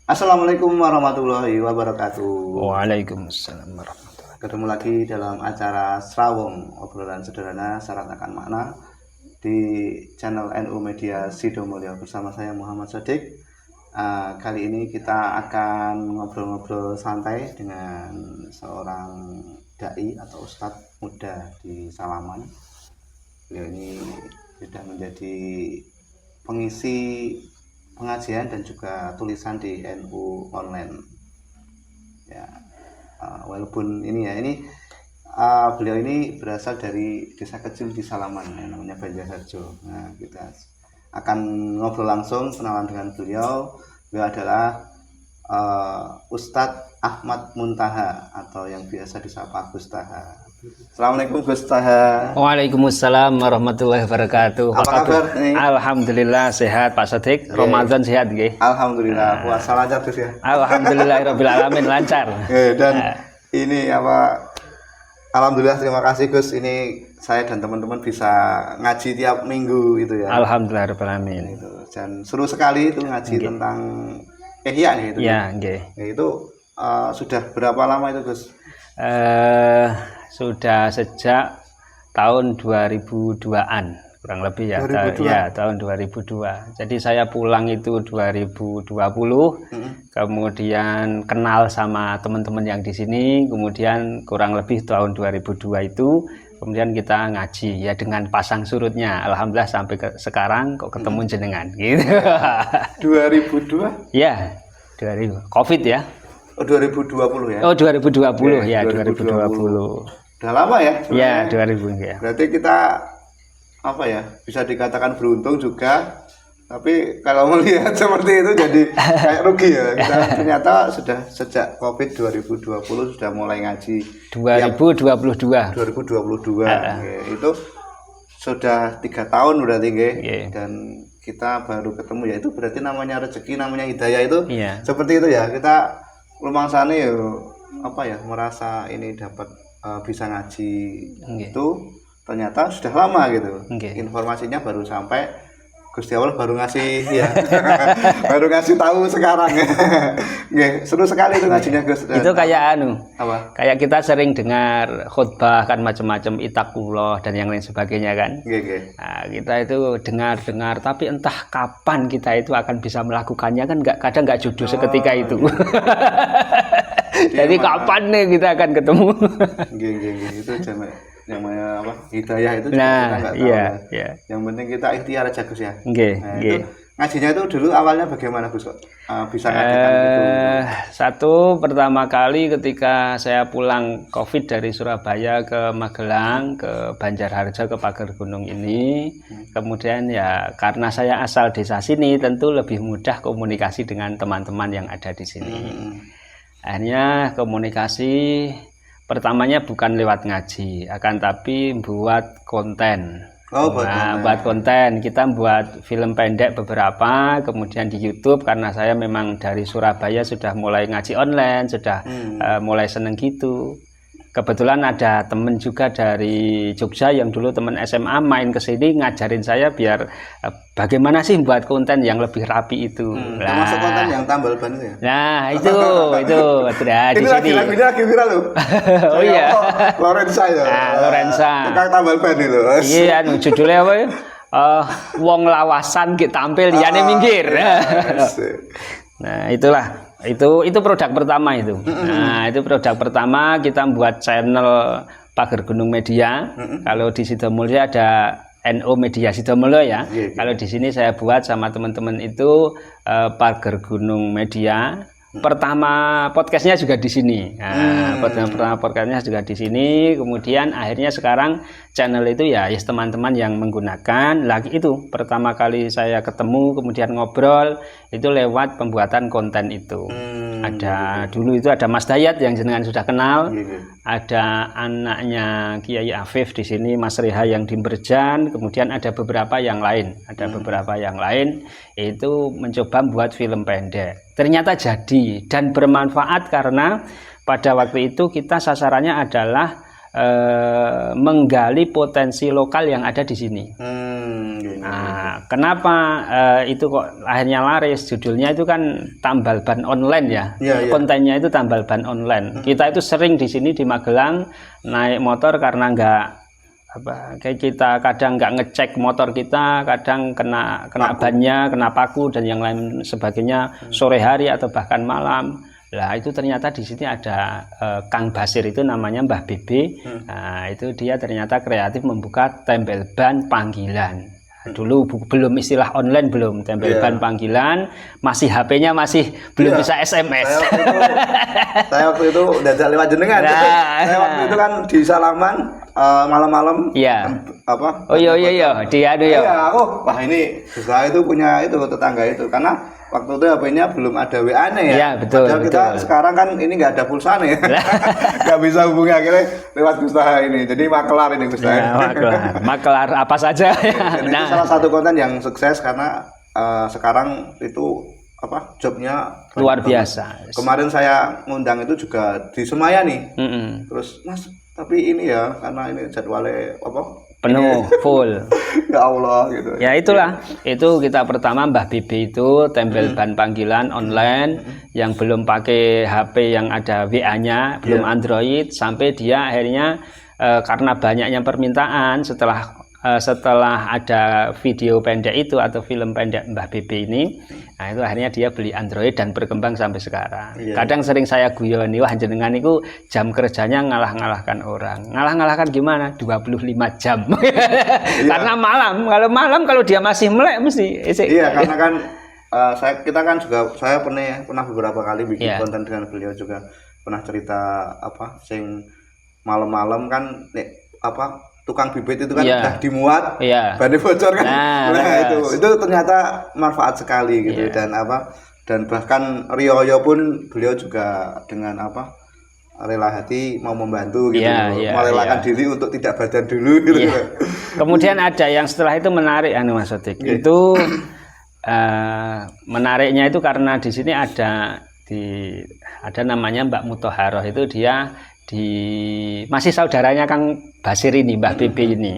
Assalamualaikum warahmatullahi wabarakatuh. Waalaikumsalam warahmatullahi. Ketemu lagi dalam acara Srawung, obrolan sederhana syarat akan makna di channel NU Media Sidomulyo bersama saya Muhammad Sodik. Kali ini kita akan ngobrol-ngobrol santai dengan seorang dai atau ustadz muda di Salaman. Beliau ini sudah menjadi pengisi pengajian dan juga tulisan di NU online. Ya, walaupun beliau ini berasal dari desa kecil di Salaman yang namanya Banjarharjo. Nah, kita akan ngobrol langsung kenalan dengan beliau. Beliau adalah Ustadz Ahmad Muntaha atau yang biasa disapa Gus Taha. Assalamualaikum Gus Taha. Waalaikumsalam warahmatullahi wabarakatuh. Apa kabar? Alhamdulillah sehat Pak Sodik. Ramadan sehat nggih. Alhamdulillah puasa lancar Gus ya. Alhamdulillahirabbil alamin lancar. Dan ini alhamdulillah terima kasih Gus, ini saya dan teman-teman bisa ngaji tiap minggu itu ya. Alhamdulillahirabbil alamin. Dan seru sekali itu ngaji tentang ihya gitu. Ya, nggih. Itu sudah berapa lama itu Gus? Sudah sejak tahun 2002-an kurang lebih ya. 2002. Ya, tahun 2002. Jadi saya pulang itu 2020. Kemudian kenal sama teman-teman yang di sini, kemudian kurang lebih tahun 2002 itu kemudian kita ngaji ya dengan pasang surutnya. Alhamdulillah sampai sekarang kok ketemu jenengan gitu. 2002? Ya, 2000. Covid ya. Oh, 2020 ya. Oh, 2020 ya, ya, 2020. Udah lama ya? Ya, 2000 ya. Berarti kita bisa dikatakan beruntung juga. Tapi kalau melihat seperti itu jadi kayak rugi ya. Kita ternyata sudah sejak Covid 2020 sudah mulai ngaji. 2022. 2022. Itu sudah 3 tahun berarti dan kita baru ketemu ya. Itu berarti namanya rezeki, namanya hidayah itu. Seperti itu ya. Kita lumangsane merasa ini dapat bisa ngaji itu ternyata sudah lama gitu. Informasinya baru sampai Gusti Allah baru ngasih ya. Baru ngasih tahu sekarang. Seru sekali itu ngajinya Gus. Itu kayak apa? Kayak kita sering dengar khutbah kan macam-macam ittaqullah dan yang lain sebagainya kan. Nah, kita itu dengar tapi entah kapan kita itu akan bisa melakukannya kan kadang nggak judu seketika itu. Jadi kapan nih kita akan ketemu? Itu namanya hidayah itu kita nggak tahu. Iya. Yang penting kita ikhtiar aja Gus ya. Itu ngajinya itu dulu awalnya bagaimana Gus bisa ngadakan gitu? Satu pertama kali ketika saya pulang Covid dari Surabaya ke Magelang ke Banjarharjo ke pagar gunung ini, kemudian ya karena saya asal desa sini tentu lebih mudah komunikasi dengan teman-teman yang ada di sini. Akhirnya komunikasi pertamanya bukan lewat ngaji, akan tapi buat konten. Buat konten. Kita buat film pendek beberapa, kemudian di YouTube karena saya memang dari Surabaya sudah mulai ngaji online, sudah mulai seneng gitu. Kebetulan ada temen juga dari Jogja yang dulu temen SMA main ke sini ngajarin saya biar bagaimana sih buat konten yang lebih rapi itu. Termasuk konten yang tambal ban itu ya? Nah, itu sudah di sini. Lagi viral loh. Oh iya. Lorenza ya. Lorenza. Tukang tambal ban itu. Iya, judulnya apa ya? Wong lawasan kita tampil liyane minggir. Nah, itulah. Itu produk pertama itu. Nah, itu produk pertama kita buat channel Pagar Gunung Media. Kalau di Sidomulyo ada NU Media Sidomulyo ya. Kalau di sini saya buat sama teman-teman itu Pagar Gunung Media. Pertama podcastnya juga di sini. Nah, pertama podcastnya juga di sini. Kemudian akhirnya sekarang channel itu ya teman-teman yang menggunakan. Lagi itu pertama kali saya ketemu kemudian ngobrol itu lewat pembuatan konten itu. Dulu itu ada Mas Dayat yang jenengan sudah kenal. Ada anaknya Kiai Afif di sini, Mas Reha yang di Berjan. Kemudian ada beberapa yang lain. Itu mencoba membuat film pendek. Ternyata jadi dan bermanfaat karena pada waktu itu kita sasarannya adalah menggali potensi lokal yang ada di sini. Nah, kenapa itu kok akhirnya laris? Judulnya itu kan tambal ban online ya. Kontennya itu tambal ban online. Kita itu sering di sini di Magelang naik motor karena kayak kita kadang nggak ngecek motor kita, kadang kena bannya, kena paku dan yang lain sebagainya sore hari atau bahkan malam. Lah itu ternyata di sini ada Kang Basir itu namanya Mbah Bebe. Nah, itu dia ternyata kreatif membuka tempel ban panggilan. Dulu belum istilah online, belum tempel ban panggilan, masih HP-nya masih belum bisa SMS. Saya waktu itu udah lewat jenengan. Saya waktu itu kan di Salaman malam-malam. Iya. Apa? Oh iya dia ada ya. Iya, wah ini saya itu punya itu tetangga itu karena waktu itu HP-nya belum ada WA-nya ya. Iya, betul. Padahal kita sekarang kan ini nggak ada pulsa nih. Nggak bisa hubungi, akhirnya lewat Gustaha ini. Jadi makelar ini Gustaha. Ya, makelar apa saja. Dan itu salah satu konten yang sukses karena sekarang itu jobnya luar biasa. Kemarin saya ngundang itu juga di Semaya nih. Terus Mas, tapi ini ya karena ini jadwalnya penuh full. Ya Allah gitu. Ya itulah, itu kita pertama Mbah Bibi itu tempel ban panggilan online yang belum pakai HP yang ada WA-nya, belum Android, sampai dia akhirnya karena banyaknya permintaan setelah ada video pendek itu atau film pendek Mbah Bibi ini, nah itu akhirnya dia beli Android dan berkembang sampai sekarang. Kadang sering saya guyoni, wah jenengan itu jam kerjanya ngalah-ngalahkan orang. Ngalah-ngalahkan gimana? 25 jam. Karena kalau dia masih melek mesti. Iya, karena kan kita kan juga saya pernah beberapa kali bikin konten dengan beliau juga, pernah cerita sing malam-malam kan tukang bibit itu kan udah dimuat, bannya bocor kan. Nah, itu ternyata manfaat sekali gitu. Dan bahkan Rioyo pun beliau juga dengan rela hati mau membantu gitu, merelakan diri untuk tidak badan dulu gitu. Kemudian ada yang setelah itu menarik Mas Sodik. Itu menariknya itu karena di sini ada namanya Mbak Mutoharoh, itu dia masih saudaranya Kang Basir ini, Mbah Bebe ini.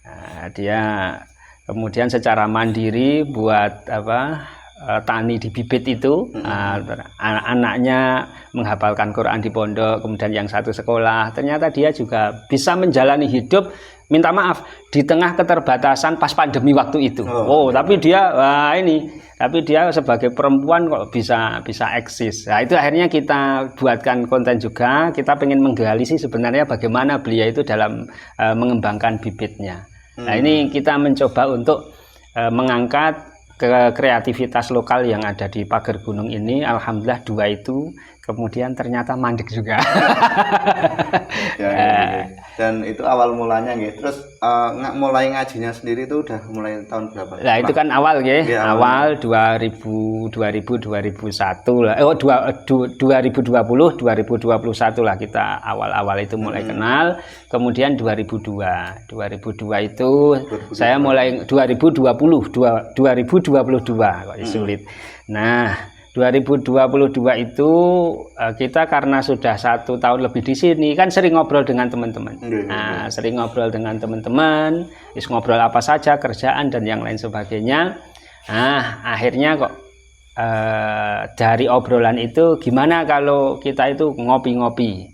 Nah, dia kemudian secara mandiri buat tani di bibit itu. Anaknya menghafalkan Quran di pondok, kemudian yang satu sekolah. Ternyata dia juga bisa menjalani hidup, minta maaf, di tengah keterbatasan pas pandemi waktu itu. Tapi dia sebagai perempuan kok bisa eksis. Nah, itu akhirnya kita buatkan konten juga. Kita pengen menggali sih sebenarnya bagaimana beliau itu dalam mengembangkan bibitnya. Nah, ini kita mencoba untuk mengangkat kreativitas lokal yang ada di pagar gunung ini. Alhamdulillah 2 itu kemudian ternyata mandek juga. Dan itu awal mulanya gitu. Terus mulai ngajinya sendiri itu udah mulai tahun berapa? Nah, itu kan awal awal 2000 2001 lah. 2020 2021 lah kita awal itu mulai kenal. Kemudian 2002 itu saya mulai 2022 kok sulit. Nah, 2022 itu kita karena sudah 1 tahun lebih di sini kan sering ngobrol dengan teman-teman. Sering ngobrol dengan teman-teman, ngobrol apa saja, kerjaan dan yang lain sebagainya. Nah, akhirnya kok dari obrolan itu gimana kalau kita itu ngopi-ngopi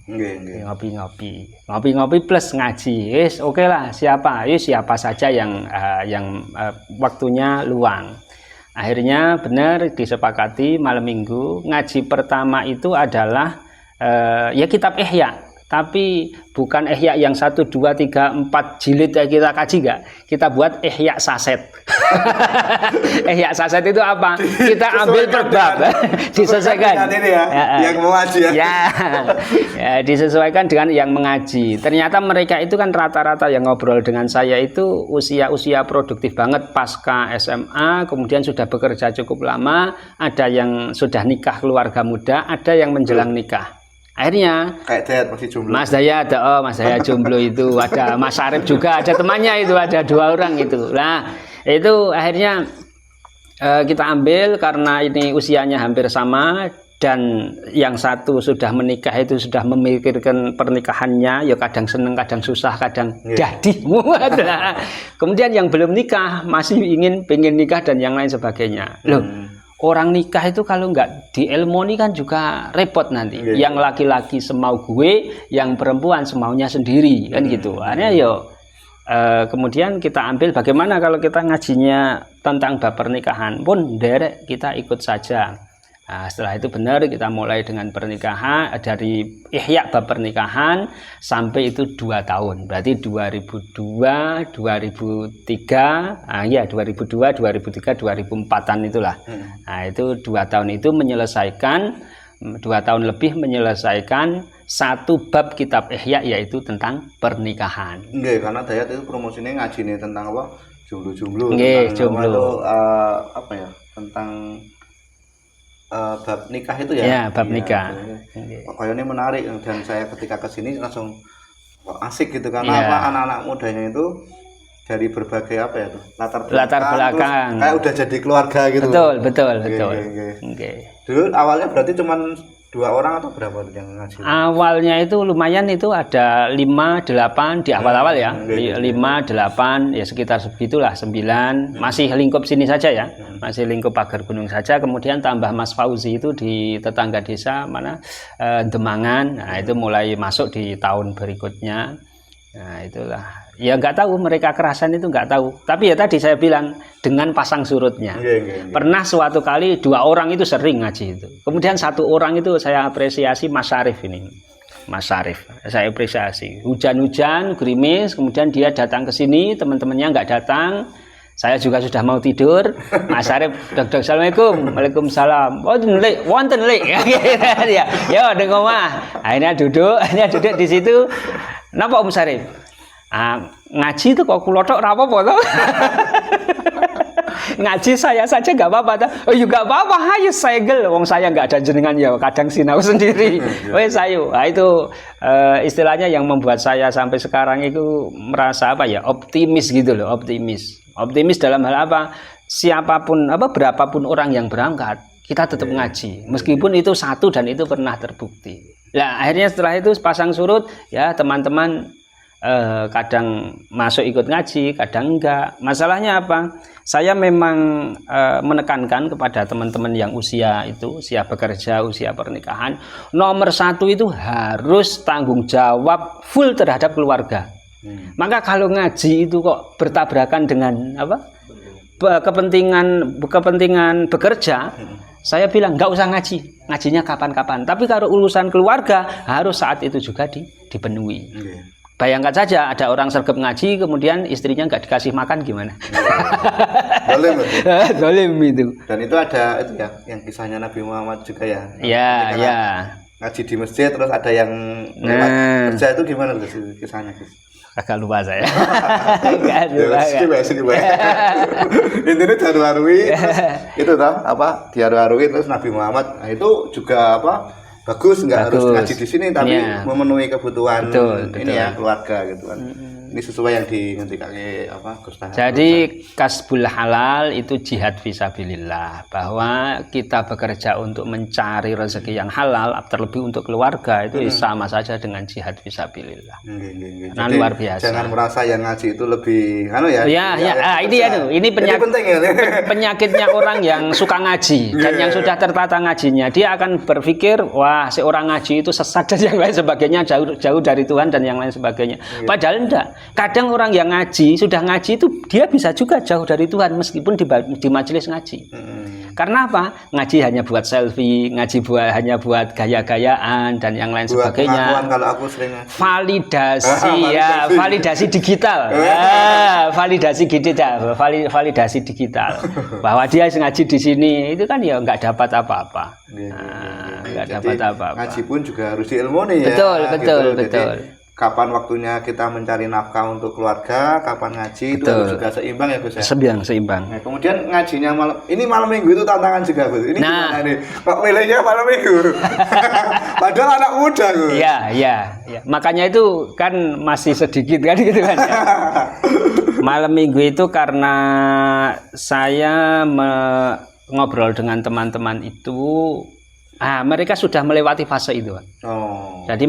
plus ngaji. Oke lah, siapa saja yang waktunya luang. Akhirnya benar disepakati malam minggu ngaji pertama itu adalah kitab Ihya, tapi bukan Ihya yang 1, 2, 3, 4 jilid yang kita kaji enggak. Kita buat Ihya saset. Ihya saset itu apa? Kita ambil per bab, disesuaikan. Yang mengaji disesuaikan dengan yang mengaji. Ternyata mereka itu kan rata-rata yang ngobrol dengan saya itu usia produktif banget pasca SMA, kemudian sudah bekerja cukup lama, ada yang sudah nikah keluarga muda, ada yang menjelang nikah. Akhirnya kayak Dayat masih jomblo. Mas Dayat, Mas Dayat jomblo itu, ada Mas Arif juga, ada temannya itu, ada 2 orang itu. Nah, itu akhirnya kita ambil karena ini usianya hampir sama, dan yang satu sudah menikah itu sudah memikirkan pernikahannya, ya kadang seneng, kadang susah, kadang dadi. Kemudian yang belum nikah masih pengen nikah dan yang lain sebagainya. Loh, orang nikah itu kalau nggak dielmoni kan juga repot nanti. Yang laki-laki semau gue, yang perempuan semaunya sendiri kan gitu. Akhirnya kemudian kita ambil bagaimana kalau kita ngajinya tentang bab pernikahan pun derek kita ikut saja. Nah, setelah itu benar kita mulai dengan pernikahan dari ihya bab pernikahan sampai itu 2 tahun. Berarti 2002, 2003, 2002, 2003, 2004-an itulah. Nah, itu 2 tahun itu menyelesaikan 2 tahun lebih menyelesaikan 1 bab kitab ihya yaitu tentang pernikahan. Nggih, karena Dayat itu promosinya ngajine tentang apa? Jomblo-jomblo, tentang jomblo. Apa ya? Tentang bab nikah itu ya? Ya, bab nikah. Kayaknya menarik dan saya ketika kesini langsung asik gitu karena apa anak-anak mudanya itu dari berbagai apa ya tuh latar belakang kayak udah jadi keluarga gitu. Betul. Dulu awalnya berarti cuman 2 orang atau berapa yang ngaji? Awalnya itu lumayan, itu ada 5, 8 di awal-awal ya. 5, 8 ya sekitar segitulah, 9. Masih lingkup sini saja ya. Masih lingkup pagar gunung saja. Kemudian tambah Mas Fauzi itu di tetangga desa mana Demangan. Nah, itu mulai masuk di tahun berikutnya. Nah, itulah. Ya nggak tahu mereka kerasan itu nggak tahu. Tapi ya tadi saya bilang dengan pasang surutnya. Pernah suatu kali 2 orang itu sering ngaji itu. Kemudian 1 orang itu saya apresiasi, Mas Syarif ini. Mas Syarif, saya apresiasi. Hujan-hujan, gerimis, kemudian dia datang ke sini, teman-temannya nggak datang. Saya juga sudah mau tidur. Mas Syarif, Dok, Assalamualaikum. Waalaikumsalam. Oh, wonten lek. Ya, ya dengan omah. Akhirnya duduk di situ. Napa Om Syarif? Ngaji itu kok kulotok ora apa-apa toh. Ngaji saya saja nggak apa-apa toh. Oh ya nggak apa-apa, ayo segel. Wong saya nggak ada jenengan ya, kadang sinau sendiri. Wes ayo. Nah, itu istilahnya yang membuat saya sampai sekarang itu merasa apa ya, optimis gitu loh, optimis. Optimis dalam hal apa? Siapapun berapapun orang yang berangkat, kita tetap ngaji. Meskipun itu 1 dan itu pernah terbukti. Nah, akhirnya setelah itu pasang surut, ya teman-teman kadang masuk ikut ngaji, kadang enggak. Masalahnya apa? Saya memang menekankan kepada teman-teman yang usia bekerja, usia pernikahan, nomor 1 itu harus tanggung jawab full terhadap keluarga. Maka kalau ngaji itu kok bertabrakan dengan kepentingan bekerja, saya bilang nggak usah ngajinya kapan-kapan. Tapi kalau urusan keluarga harus saat itu juga dipenuhi. Bayangkan saja ada orang sergap ngaji, kemudian istrinya nggak dikasih makan, gimana? Dolim itu. Dan itu ada itu ya, yang kisahnya Nabi Muhammad juga ya. Iya. Ngaji di masjid terus ada yang kerja, itu gimana tuh kisahnya? Agak lupa saya. Intinya diharu-harui itu diharu-harui terus Nabi Muhammad. Nah, itu juga bagus, nggak harus ngaji di sini tapi memenuhi kebutuhan keluarga gitu kan. Ini sesuai yang dihentikan Gus Tahan. Jadi kasbul halal itu jihad fisabilillah, bahwa kita bekerja untuk mencari rezeki yang halal, terlebih untuk keluarga itu sama saja dengan jihad fisabilillah. Nah, luar biasa. Jangan merasa yang ngaji itu lebih ini penyakitnya orang yang suka ngaji dan yang sudah tertata ngajinya, dia akan berpikir wah seorang ngaji itu sesat dan yang lain sebagainya, jauh dari Tuhan dan yang lain sebagainya. Padahal enggak. Kadang orang yang sudah ngaji itu dia bisa juga jauh dari Tuhan meskipun di majelis ngaji. Karena apa? Ngaji hanya buat selfie, ngaji hanya buat gaya-gayaan dan yang lain sebagainya. Kalau aku sering validasi digital. Validasi digital. Bahwa dia ngaji di sini itu kan ya nggak dapat apa-apa. Nggak dapat apa-apa. Ngaji pun juga harus diilmoni ya. Betul. Kapan waktunya kita mencari nafkah untuk keluarga, kapan ngaji, itu harus juga seimbang ya Gus ya? Seimbang. Nah, kemudian ngajinya malam minggu itu tantangan juga Gus. Ini gimana nih? Kok milihnya malam minggu? Padahal anak muda Gus. Iya. Makanya itu kan masih sedikit kan gitu kan. Ya. Malam minggu itu karena saya ngobrol dengan teman-teman itu mereka sudah melewati fase itu, Pak. Oh. Jadi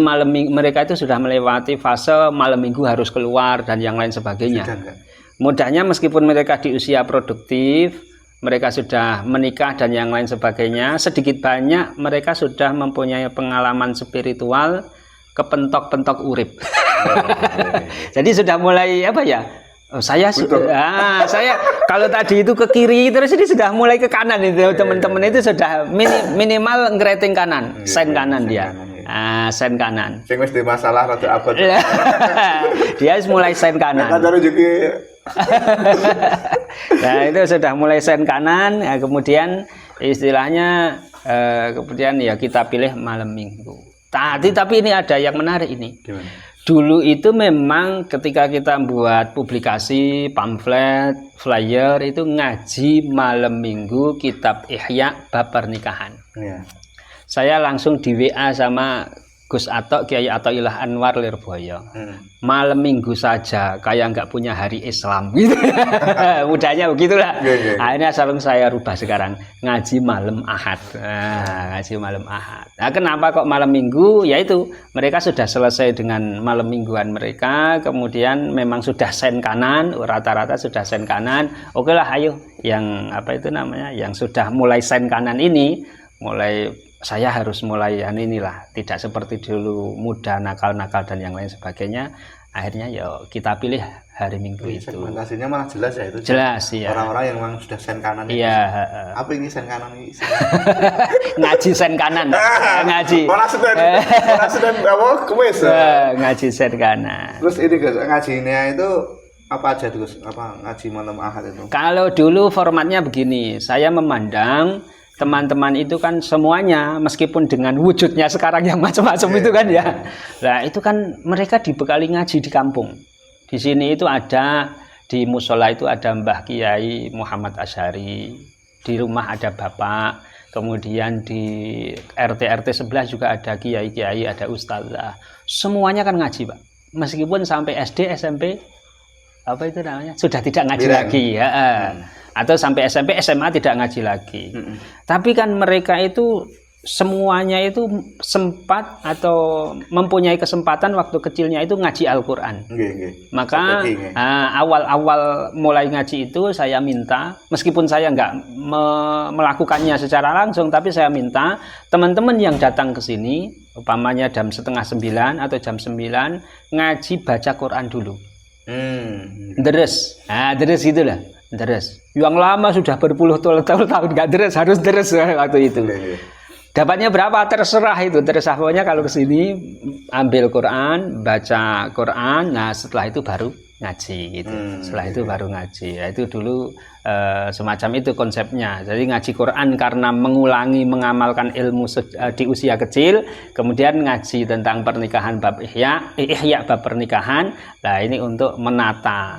mereka itu sudah melewati fase malam minggu harus keluar dan yang lain sebagainya. Mudahnya meskipun mereka di usia produktif, mereka sudah menikah dan yang lain sebagainya, sedikit banyak mereka sudah mempunyai pengalaman spiritual kepentok-pentok urip. Jadi sudah mulai apa ya? Saya kalau tadi itu ke kiri terus ini sudah mulai ke kanan itu teman-teman itu sudah minimal ngerating kanan, sen kanan dia. Sen kanan. Sing wis di masalah rada abot. Dia mulai sen kanan. Nah, itu sudah mulai sen kanan, kemudian istilahnya kemudian ya kita pilih malam minggu. Tapi ini ada yang menarik ini. Gimana? Dulu itu memang ketika kita buat publikasi, pamflet, flyer itu ngaji malam minggu kitab Ihya bab pernikahan. Ya. Saya langsung di WA sama Gus Atok, Kiai Athoillah Anwar Lirboyo. Malam minggu saja kayak nggak punya hari Islam gitu. Mudahnya begitulah. Akhirnya selalu saya rubah sekarang ngaji malam Ahad. Ngaji malam Ahad. Nah, kenapa kok malam minggu? Yaitu mereka sudah selesai dengan malam mingguan mereka, kemudian memang sudah sen kanan, rata-rata sudah sen kanan. Oke lah, ayo yang apa itu namanya, yang sudah mulai sen kanan ini mulai. Saya harus mulai inilah, tidak seperti dulu muda, nakal-nakal dan yang lain sebagainya. Akhirnya ya kita pilih hari Minggu itu. Segmentasinya malah jelas ya itu. Jelas ya. Orang-orang yang memang sudah sen kanan. Iya. Apa ini sen kanan ini? Ngaji sen kanan. Ngaji. Orang sedang apa? Kuis. Ngaji sen kanan. Terus ini guys, ngajinya itu apa aja terus? Apa ngaji malam Ahad itu? Kalau dulu formatnya begini, saya memandang teman-teman itu kan semuanya meskipun dengan wujudnya sekarang yang macam-macam itu kan ya. Nah, itu kan mereka dibekali ngaji di kampung. Di sini itu ada di musola itu ada Mbah Kiai Muhammad Asyari, di rumah ada Bapak, kemudian di RT sebelah juga ada kiai-kiai, ada ustazah. Semuanya kan ngaji, Pak. Meskipun sampai SD, SMP apa itu namanya? Sudah tidak ngaji lagi ya. Atau sampai SMP, SMA tidak ngaji lagi. Tapi kan mereka itu semuanya itu sempat atau mempunyai kesempatan waktu kecilnya itu ngaji Al-Quran. Maka awal-awal mulai ngaji itu saya minta, meskipun saya nggak melakukannya secara langsung, tapi saya minta teman-teman yang datang ke sini, umpamanya jam 8:30 atau jam 9, ngaji baca Quran dulu. Deres. Deres itulah. Deres. Yang lama sudah berpuluh tahun nggak deres, harus deres waktu itu. Dapatnya berapa terserah itu, terserah pokoknya kalau kesini ambil Quran, baca Quran, nah setelah itu baru ngaji gitu. Setelah itu baru ngaji. Ya, itu dulu semacam itu konsepnya. Jadi ngaji Quran karena mengulangi mengamalkan ilmu di usia kecil, kemudian ngaji tentang pernikahan bab Ihya bab pernikahan. Nah, ini untuk menata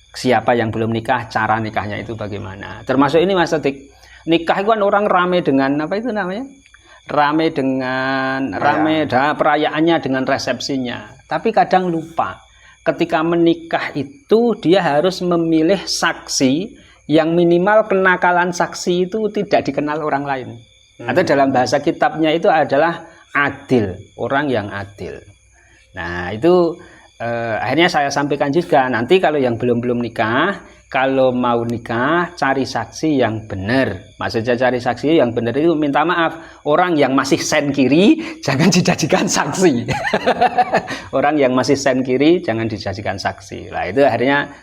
siapa yang belum nikah, cara nikahnya itu bagaimana. Termasuk ini Mas Sodik, nikah itu kan orang rame dengan apa itu namanya? Rame dengan perayaannya dengan resepsinya. Tapi kadang lupa ketika menikah itu dia harus memilih saksi yang minimal kenakalan saksi itu tidak dikenal orang lain. Atau dalam bahasa kitabnya itu adalah adil, orang yang adil. Nah, itu akhirnya saya sampaikan juga, nanti kalau yang belum nikah, kalau mau nikah cari saksi yang benar. Maksudnya cari saksi yang benar itu minta maaf, orang yang masih sen kiri jangan dijadikan saksi. Orang yang masih sen kiri jangan dijadikan saksi. Nah, itu akhirnya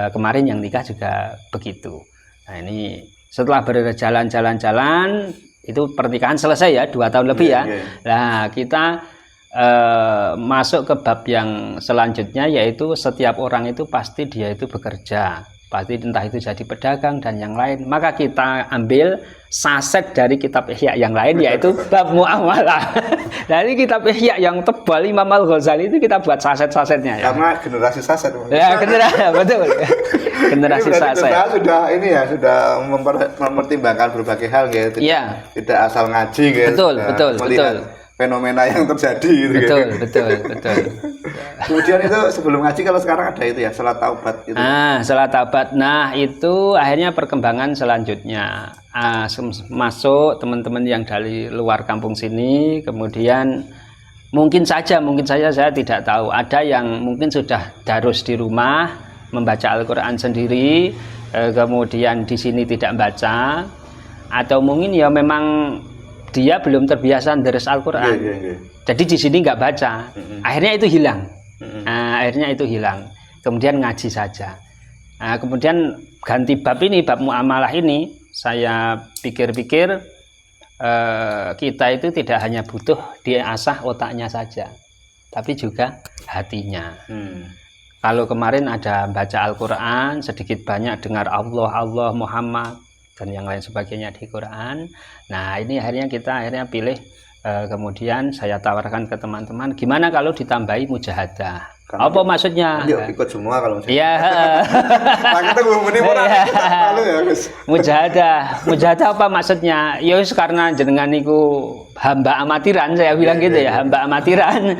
kemarin yang nikah juga begitu. Nah, ini setelah berjalan-jalan itu pernikahan selesai ya, 2 tahun lebih ya. Nah, kita masuk ke bab yang selanjutnya, yaitu setiap orang itu pasti dia itu bekerja, pasti entah itu jadi pedagang dan yang lain. Maka kita ambil saset dari kitab Ihya yang lain, yaitu bab muamalah. Dari kitab Ihya yang tebal Imam Al-Ghazali itu kita buat saset-sasetnya ya. Karena generasi saset. Ya, betul. Generasi saset. Sudah mempertimbangkan berbagai hal gitu. Iya. Tidak asal ngaji gitu. Betul. fenomena yang terjadi gitu. Betul. Kemudian itu sebelum ngaji kalau sekarang ada itu ya salat taubat gitu. Salat taubat. Nah, itu akhirnya perkembangan selanjutnya. Masuk teman-teman yang dari luar kampung sini, kemudian mungkin saja saya tidak tahu, ada yang mungkin sudah darus di rumah membaca Al-Qur'an sendiri, kemudian di sini tidak baca, atau mungkin ya memang dia belum terbiasa deres Al-Qur'an. Jadi di sini nggak baca. Akhirnya itu hilang. Kemudian ngaji saja. Kemudian ganti bab ini, bab muamalah ini, saya pikir-pikir kita itu tidak hanya butuh diasah otaknya saja, tapi juga hatinya. Kalau kemarin ada baca Al-Qur'an, sedikit banyak dengar Allah, Muhammad dan yang lain sebagainya di Quran. Nah, ini akhirnya kita pilih, kemudian saya tawarkan ke teman-teman, gimana kalau ditambahi mujahadah? Apa maksudnya? Ikut semua kalau misalnya. Iya. Mujahadah apa maksudnya? Ya karena jenengan niku hamba amatiran, saya bilang gitu ya, hamba amatiran.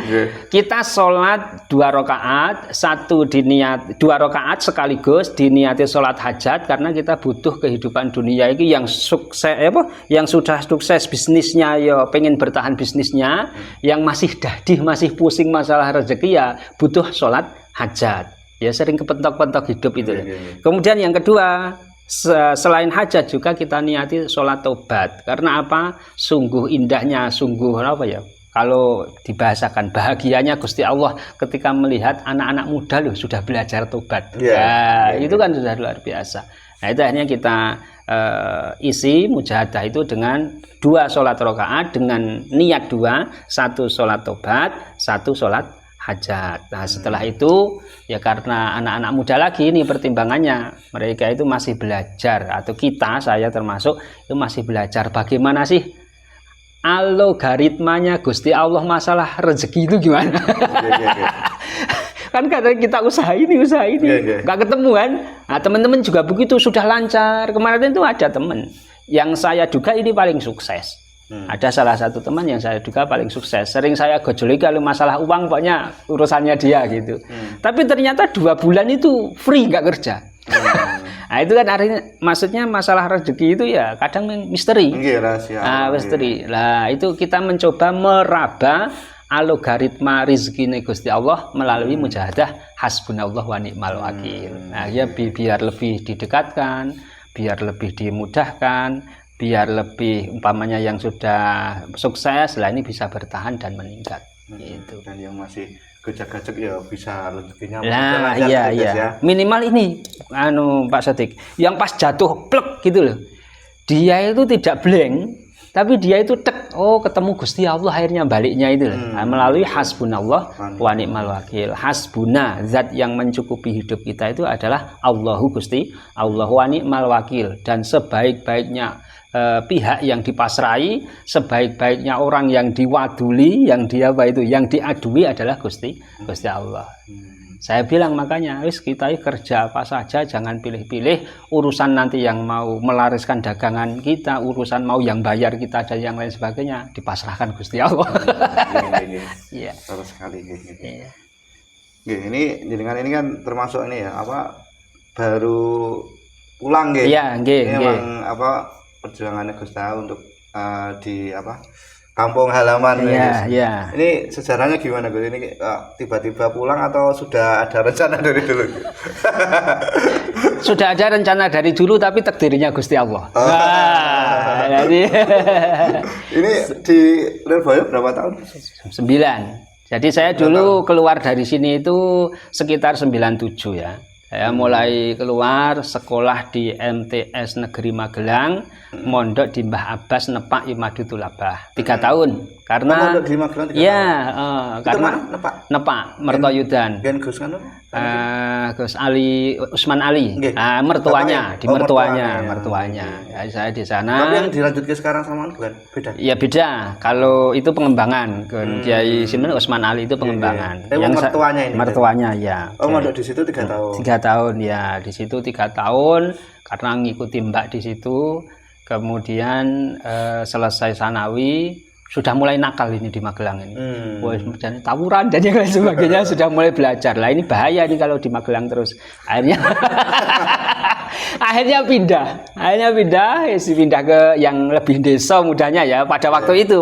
Kita sholat 2 rakaat, 2 rakaat sekaligus diniati sholat hajat, karena kita butuh kehidupan dunia ini yang sukses, yang sudah sukses bisnisnya, ya pengen bertahan bisnisnya, yang masih dadih, masih pusing masalah rezeki, ya butuh sholat hajat, ya sering kepentok-pentok hidup itu. Kemudian yang kedua, selain hajat juga kita niati sholat tobat. Karena apa? Sungguh indahnya, sungguh apa ya, kalau dibahasakan bahagianya Gusti Allah ketika melihat anak-anak muda loh sudah belajar tobat. Itu kan sudah luar biasa. Nah, itu akhirnya kita isi mujahadah itu dengan 2 sholat rakaat dengan niat 2, 1 sholat tobat, 1 sholat hajat. Nah, setelah itu ya karena anak-anak muda lagi ini pertimbangannya, mereka itu masih belajar, atau saya termasuk itu masih belajar bagaimana sih algoritmanya Gusti Allah masalah rezeki itu gimana. Kan kadang kita usaha ini nggak ketemu kan. Nah, teman-teman juga begitu, sudah lancar. Kemarin itu ada teman yang saya duga ini paling sukses. Ada salah satu teman yang saya duga paling sukses. Sering saya gojoli kalau masalah uang, pokoknya urusannya dia gitu. Tapi ternyata 2 bulan itu free, nggak kerja. Nah, itu kan artinya, maksudnya masalah rezeki itu ya kadang misteri. Misteri. Lah, itu kita mencoba meraba algoritma rizki Gusti Allah melalui mujahadah hasbunallah wa ni'mal wakil. Nah, ya biar lebih didekatkan, biar lebih dimudahkan, biar lebih umpamanya yang sudah sukses lah ini bisa bertahan dan meningkat. Gitu. Dan yang masih gejek-gejek ya bisa rezekinya. Nah, iya. Ya. Minimal ini Pak Sodik, yang pas jatuh plek gitu loh, dia itu tidak blank, tapi dia itu ketemu Gusti Allah, akhirnya baliknya itu loh. Melalui hasbunallah wa ni'mal wakil. Hasbuna, zat yang mencukupi hidup kita itu adalah Allahu Gusti Allah, wa ni'mal wakil, dan sebaik-baiknya pihak yang dipasrai, sebaik-baiknya orang yang diwaduli, yang diadui adalah Gusti Allah. Saya bilang makanya kita kerja apa saja jangan pilih-pilih, urusan nanti yang mau melariskan dagangan kita, urusan mau yang bayar kita dan yang lain sebagainya dipasrahkan Gusti Allah. Iya. Terus sekali. Ini jenengan ini kan termasuk ini ya baru pulang gitu. Iya, memang perjuangannya Gusti Allah untuk di kampung halaman. Iya. Ini sejarahnya gimana Gus? Ini tiba-tiba pulang atau sudah ada rencana dari dulu? Sudah ada rencana dari dulu, tapi takdirnya Gusti Allah. Jadi ini di Lirboyo berapa tahun? 9. Jadi saya dulu keluar dari sini itu sekitar 97 ya. Saya mulai keluar sekolah di MTS Negeri Magelang, mondok di Mbah Abbas Nepak Imadutulabah 3 tahun. Karena mondok di Magelang 3 tahun. Karena Nepak Mertoyudan. Gus kan? Gus Ali Usman Ali. Mertuanya, di mertuanya. Ya, saya di sana. Tapi yang dilanjutkan sekarang sama bukan? Beda. Ya beda. Kalau itu pengembangan, Kiai Simen Usman Ali itu pengembangan. Yang mertuanya ini. Mertuanya ya. Mondok di situ 3 tahun. 3 tahun ya, di situ 3 tahun karena ngikuti Mbak di situ. Kemudian selesai sanawi, sudah mulai nakal ini di Magelang ini. Wah, tawuran dan yang lain sebagainya sudah mulai belajar. Lah ini bahaya nih kalau di Magelang terus. Akhirnya akhirnya pindah ke yang lebih desa mudanya ya pada waktu itu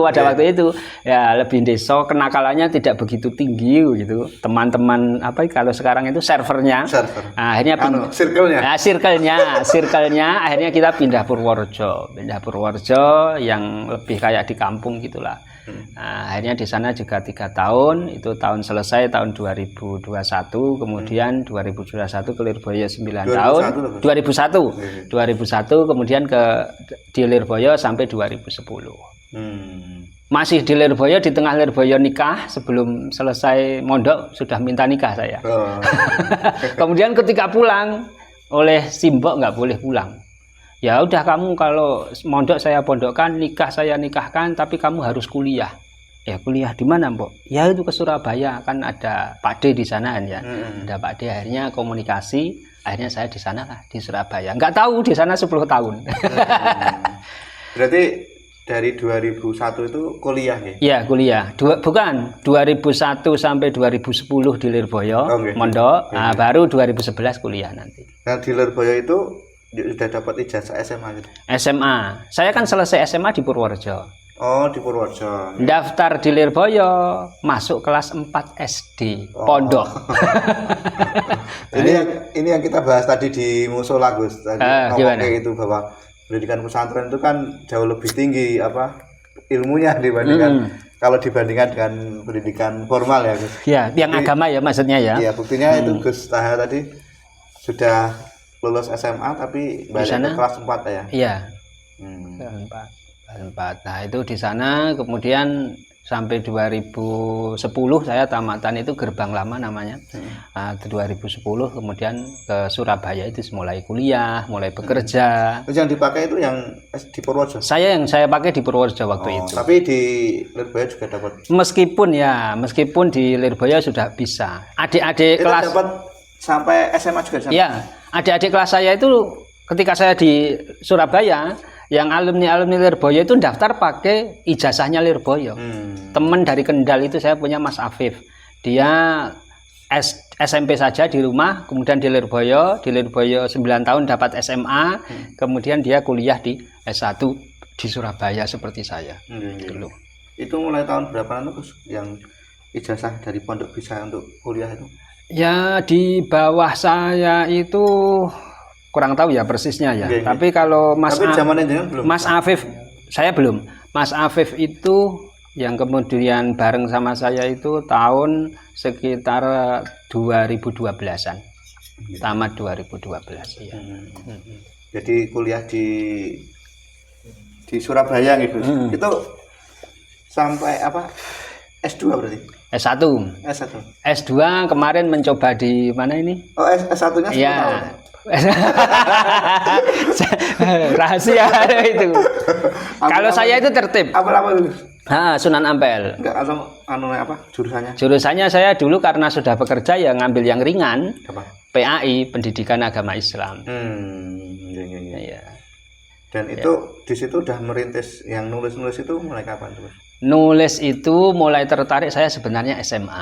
ya lebih desa, kenakalannya tidak begitu tinggi gitu. Teman-teman apa kalau sekarang itu servernya. Nah, akhirnya circle-nya akhirnya kita pindah Purworejo yang lebih kayak di kampung gitulah. Nah, akhirnya di sana juga 3 tahun, itu tahun selesai tahun 2021, kemudian 2021 ke Lirboyo 9 tahun, 2001 kemudian di Lirboyo sampai 2010. Masih di Lirboyo, di tengah Lirboyo nikah, sebelum selesai mondok sudah minta nikah saya. Kemudian ketika pulang oleh simbok nggak boleh pulang. Ya udah, kamu kalau mondok saya pondokkan, nikah saya nikahkan, tapi kamu harus kuliah. Ya kuliah di mana, Mbok? Ya itu ke Surabaya, kan ada Pak D di sana kan ya. Ada Pak D, akhirnya komunikasi, akhirnya saya di sana lah, di Surabaya. Nggak tahu di sana 10 tahun. Berarti dari 2001 itu kuliah ya? Iya, kuliah. Bukan, 2001 sampai 2010 di Lirboyo, mondok. Nah, baru 2011 kuliah nanti. Nah, di Lirboyo itu sudah dapat ijazah SMA gitu? SMA. Saya kan selesai SMA di Purworejo. Oh, di Purworejo. Daftar di Lirboyo, masuk kelas 4 SD, pondok. ini yang kita bahas tadi di Musola, Gus. Tadi ngomongnya itu bahwa pendidikan pesantren itu kan jauh lebih tinggi ilmunya dibandingkan kalau dibandingkan dengan pendidikan formal ya, Gus. Ya, yang agama ya maksudnya ya. Iya, buktinya itu Gus Taha tadi sudah lulus SMA tapi balik ke kelas 4 ya. Iya. Kelas 4. Nah, itu di sana kemudian sampai 2010 saya tamatan itu Gerbang Lama namanya. 2010 kemudian ke Surabaya itu mulai kuliah, mulai bekerja. Terus yang dipakai itu yang di Purworejo? Yang saya pakai di Purworejo waktu itu. Tapi di Lirboyo juga dapat. Meskipun di Lirboyo sudah bisa. Adik-adik kelas dapat sampai SMA juga sama? Iya, adik-adik kelas saya itu ketika saya di Surabaya, yang alumni Lirboyo itu daftar pakai ijazahnya Lirboyo. Teman dari Kendal itu saya punya Mas Afif. Dia SMP saja di rumah, kemudian di Lirboyo 9 tahun dapat SMA, kemudian dia kuliah di S1 di Surabaya seperti saya. Dulu. Itu mulai tahun berapa Gus yang ijazah dari pondok bisa untuk kuliah itu? Ya di bawah saya itu kurang tahu ya persisnya ya. Tapi kalau Mas Afif saya belum. Mas Afif itu yang kemudian bareng sama saya itu tahun sekitar 2012-an. Tamat 2012 ya. Jadi kuliah di Surabaya gitu. Itu sampai apa? S2 berarti? S1. S2 kemarin mencoba di mana ini? Oh, S1-nya 10 tahun. Rahasia itu. Kalau saya itu tertib. Apa dulu? Sunan Ampel. Enggak, atau jurusannya? Jurusannya saya dulu karena sudah bekerja ya ngambil yang ringan. Apa? PAI, Pendidikan Agama Islam. Iya. Dan itu di situ udah merintis yang nulis itu mulai kapan tuh? Nulis itu mulai tertarik saya sebenarnya SMA.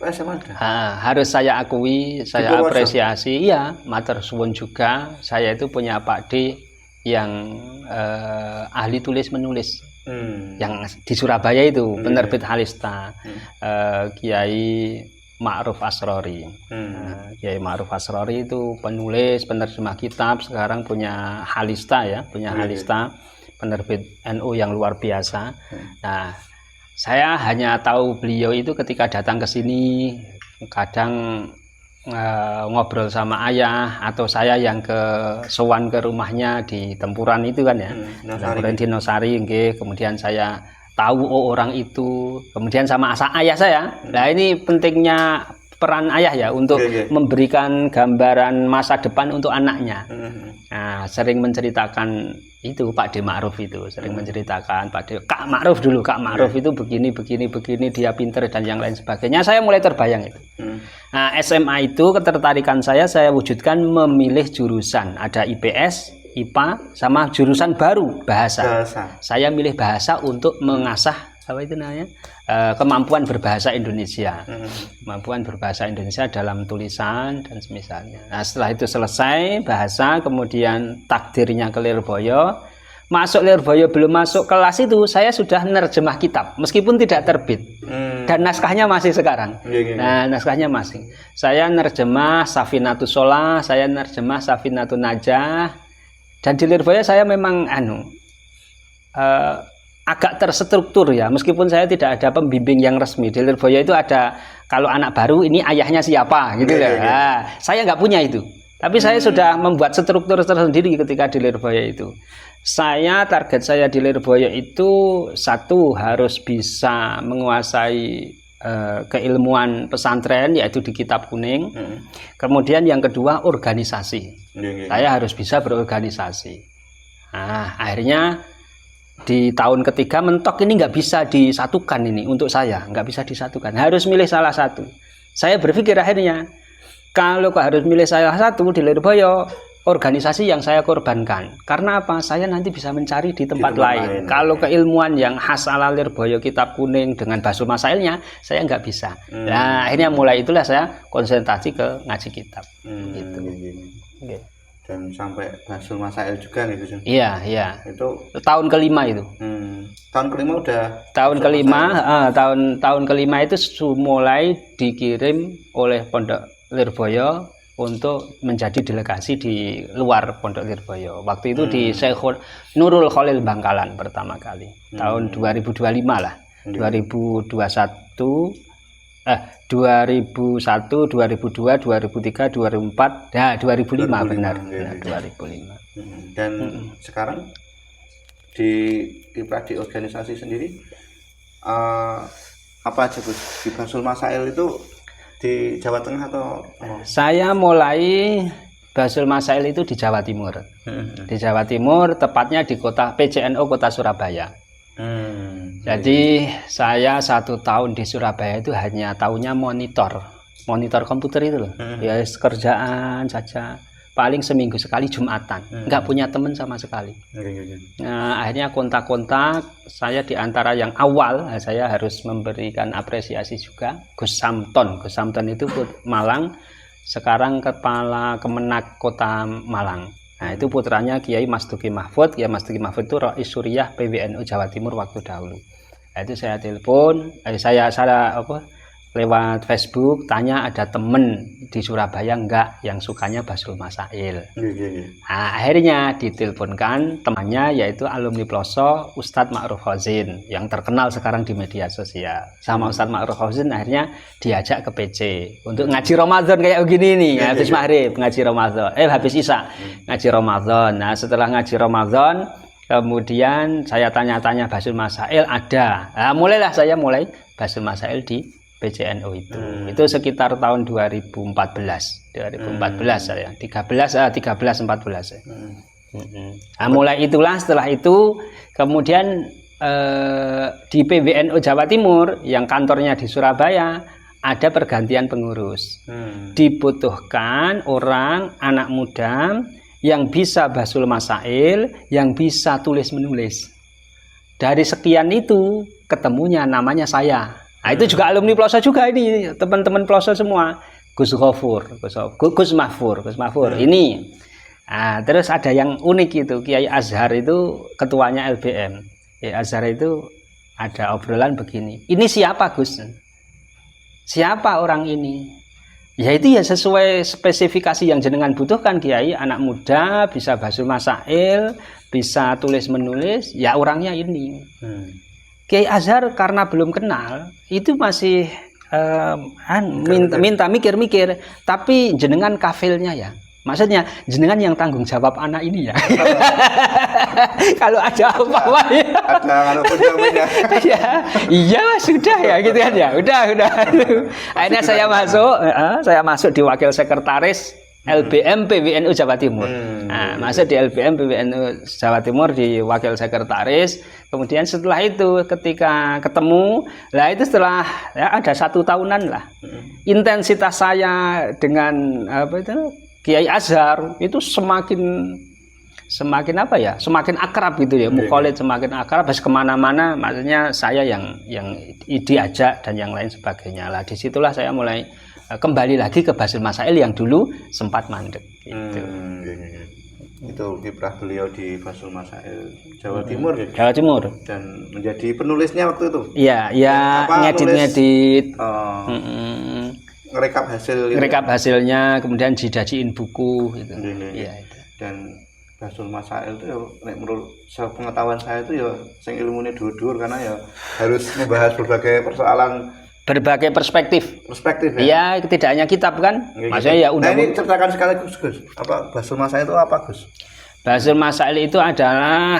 SMA harus saya akui, saya apresiasi. Iya, matur suwun juga. Saya itu punya Pak D yang ahli tulis menulis. Yang di Surabaya itu penerbit Halista. Kiai Ma'ruf Asrori. Kiai Ma'ruf Asrori itu penulis, penerjemah kitab, sekarang punya Halista ya, Halista. Penerbit NU yang luar biasa. Nah, saya hanya tahu beliau itu ketika datang ke sini, kadang ngobrol sama ayah atau saya yang sowan ke rumahnya di Tempuran itu kan ya, Tempuran di Nosari, kemudian saya tahu orang itu, kemudian sama ayah saya. Nah, ini pentingnya peran ayah ya untuk memberikan gambaran masa depan untuk anaknya. Nah, sering menceritakan itu Pak D Ma'ruf itu sering menceritakan Kak Ma'ruf dulu, Kak Ma'ruf itu begini dia pinter dan yang lain sebagainya. Saya mulai terbayang itu. Nah, SMA itu ketertarikan saya wujudkan memilih jurusan, ada IPS, IPA sama jurusan baru bahasa. Saya milih bahasa untuk mengasah apa itu namanya, kemampuan berbahasa Indonesia, kemampuan berbahasa Indonesia dalam tulisan dan semisalnya. Nah setelah itu selesai bahasa, kemudian takdirnya ke Lirboyo. Masuk Lirboyo, belum masuk kelas itu saya sudah nerjemah kitab meskipun tidak terbit, dan naskahnya masih sekarang. Nah naskahnya masih saya nerjemah Safinatus Sholah, saya nerjemah Safinatun Najah, dan di Lirboyo saya memang agak terstruktur ya, meskipun saya tidak ada pembimbing yang resmi. Di Lirboyo itu ada, kalau anak baru ini ayahnya siapa gitu ya. Nah, saya nggak punya itu, tapi saya sudah membuat struktur tersendiri ketika di Lirboyo itu. Target saya di Lirboyo itu satu, harus bisa menguasai keilmuan pesantren yaitu di kitab kuning. Kemudian yang kedua organisasi. Saya harus bisa berorganisasi. Nah akhirnya di tahun ketiga mentok ini nggak bisa disatukan, ini untuk saya nggak bisa disatukan, harus milih salah satu. Saya berpikir akhirnya kalau harus milih salah satu di Lirboyo, organisasi yang saya korbankan. Karena apa? Saya nanti bisa mencari di tempat lain. Kalau keilmuan yang khas ala Lirboyo kitab kuning dengan Basul Masailnya saya nggak bisa. Nah akhirnya mulai itulah saya konsentrasi ke ngaji kitab. Gitu. Okay. Dan sampai Basul Masail juga nih Gus. Iya. Itu tahun kelima itu. Tahun kelima udah. Tahun kelima itu mulai dikirim oleh Pondok Lirboyo untuk menjadi delegasi di luar Pondok Lirboyo. Waktu itu di Syekh Nurul Khalil Bangkalan pertama kali. Tahun 2025 lah. 2001, 2002, 2003, 2004, ya 2005 benar. 2005. Dan sekarang di prodi organisasi sendiri apa aja Gus? Di Basul Masail itu di Jawa Tengah atau? Saya mulai Basul Masail itu di Jawa Timur. Di Jawa Timur, tepatnya di kota PCNO Kota Surabaya. Jadi saya 1 tahun di Surabaya itu hanya tahunya monitor komputer itu loh. Ya kerjaan saja. Paling seminggu sekali Jumatan. Nggak punya teman sama sekali. Nah, akhirnya kontak-kontak. Saya di antara yang awal, saya harus memberikan apresiasi juga. Gus Samton itu Malang. Sekarang Kepala Kemenak Kota Malang. Nah, itu putranya Kiai Mas Duki Mahfud. Kiai Mas Duki Mahfud itu Rais Suriah PWNU Jawa Timur waktu dahulu. Nah, itu saya telepon, saya lewat Facebook tanya ada temen di Surabaya enggak yang sukanya Basul Masail. Nah, akhirnya diteleponkan temannya yaitu alumni Ploso Ustadz Ma'ruf Khozin yang terkenal sekarang di media sosial. Sama Ustadz Ma'ruf Khozin akhirnya diajak ke PC untuk ngaji Ramadan kayak begini nih, habis maghrib ngaji Ramadan, habis Isya ngaji Ramadan. Nah, setelah ngaji Ramadan kemudian saya tanya-tanya Basul Masail ada. Nah, mulai Basul Masail di PCNO itu. Itu sekitar tahun 2014 saya. 13-14 ya. Nah, mulai itulah, setelah itu kemudian di PWNU Jawa Timur yang kantornya di Surabaya ada pergantian pengurus. Dibutuhkan anak muda yang bisa Basul Masail, yang bisa tulis menulis. Dari sekian itu ketemunya namanya saya. Nah, itu juga alumni Ploso juga ini, teman-teman Ploso semua. Gus Mahfur ini. Nah, terus ada yang unik itu, Kiai Azhar itu ketuanya LBM. Kiai Azhar itu ada obrolan begini. Ini siapa Gus? Siapa orang ini? Ya itu ya sesuai spesifikasi yang jenengan butuhkan Kiai, anak muda bisa Basul Masail, bisa tulis menulis, ya orangnya ini. Kiai Azhar karena belum kenal itu masih minta mikir-mikir, tapi jenengan kafilnya ya, maksudnya jenengan yang tanggung jawab anak ini ya. Kalau ada apa-apa ya. Ada iya sudah ya gitu kan ya, udah. Akhirnya saya masuk di wakil sekretaris LBM PWNU Jawa Timur. Nah, masuk di LBM PWNU Jawa Timur di wakil sekretaris. Kemudian setelah itu ketika ketemu, itu setelah ya ada 1 tahunan lah. Intensitas saya dengan Kiai Azhar itu semakin semakin apa ya, semakin akrab gitu ya, mukholid semakin akrab, habis kemana-mana, maksudnya saya yang diajak dan yang lain sebagainya lah. Disitulah saya mulai kembali lagi ke Basul Masail yang dulu sempat mandek. Gitu. Itu kiprah beliau di Basul Masail Jawa Timur gitu. Jawa Timur. Dan menjadi penulisnya waktu itu. Iya, ya ngedit. Ngerekap hasil. Ngerekap hasilnya, kemudian didajiin buku gitu. Iya itu. Dan Basul Masail itu ya, menurut pengetahuan saya itu ya, sing ilmunya dhuwur karena ya harus membahas berbagai persoalan. Berbagai perspektif ya. Iya, tidak hanya kitab kan. Maksudnya ya udah. Nah ini ceritakan sekaligus Gus. Apa Basul Masail itu apa Gus? Basul Masail itu adalah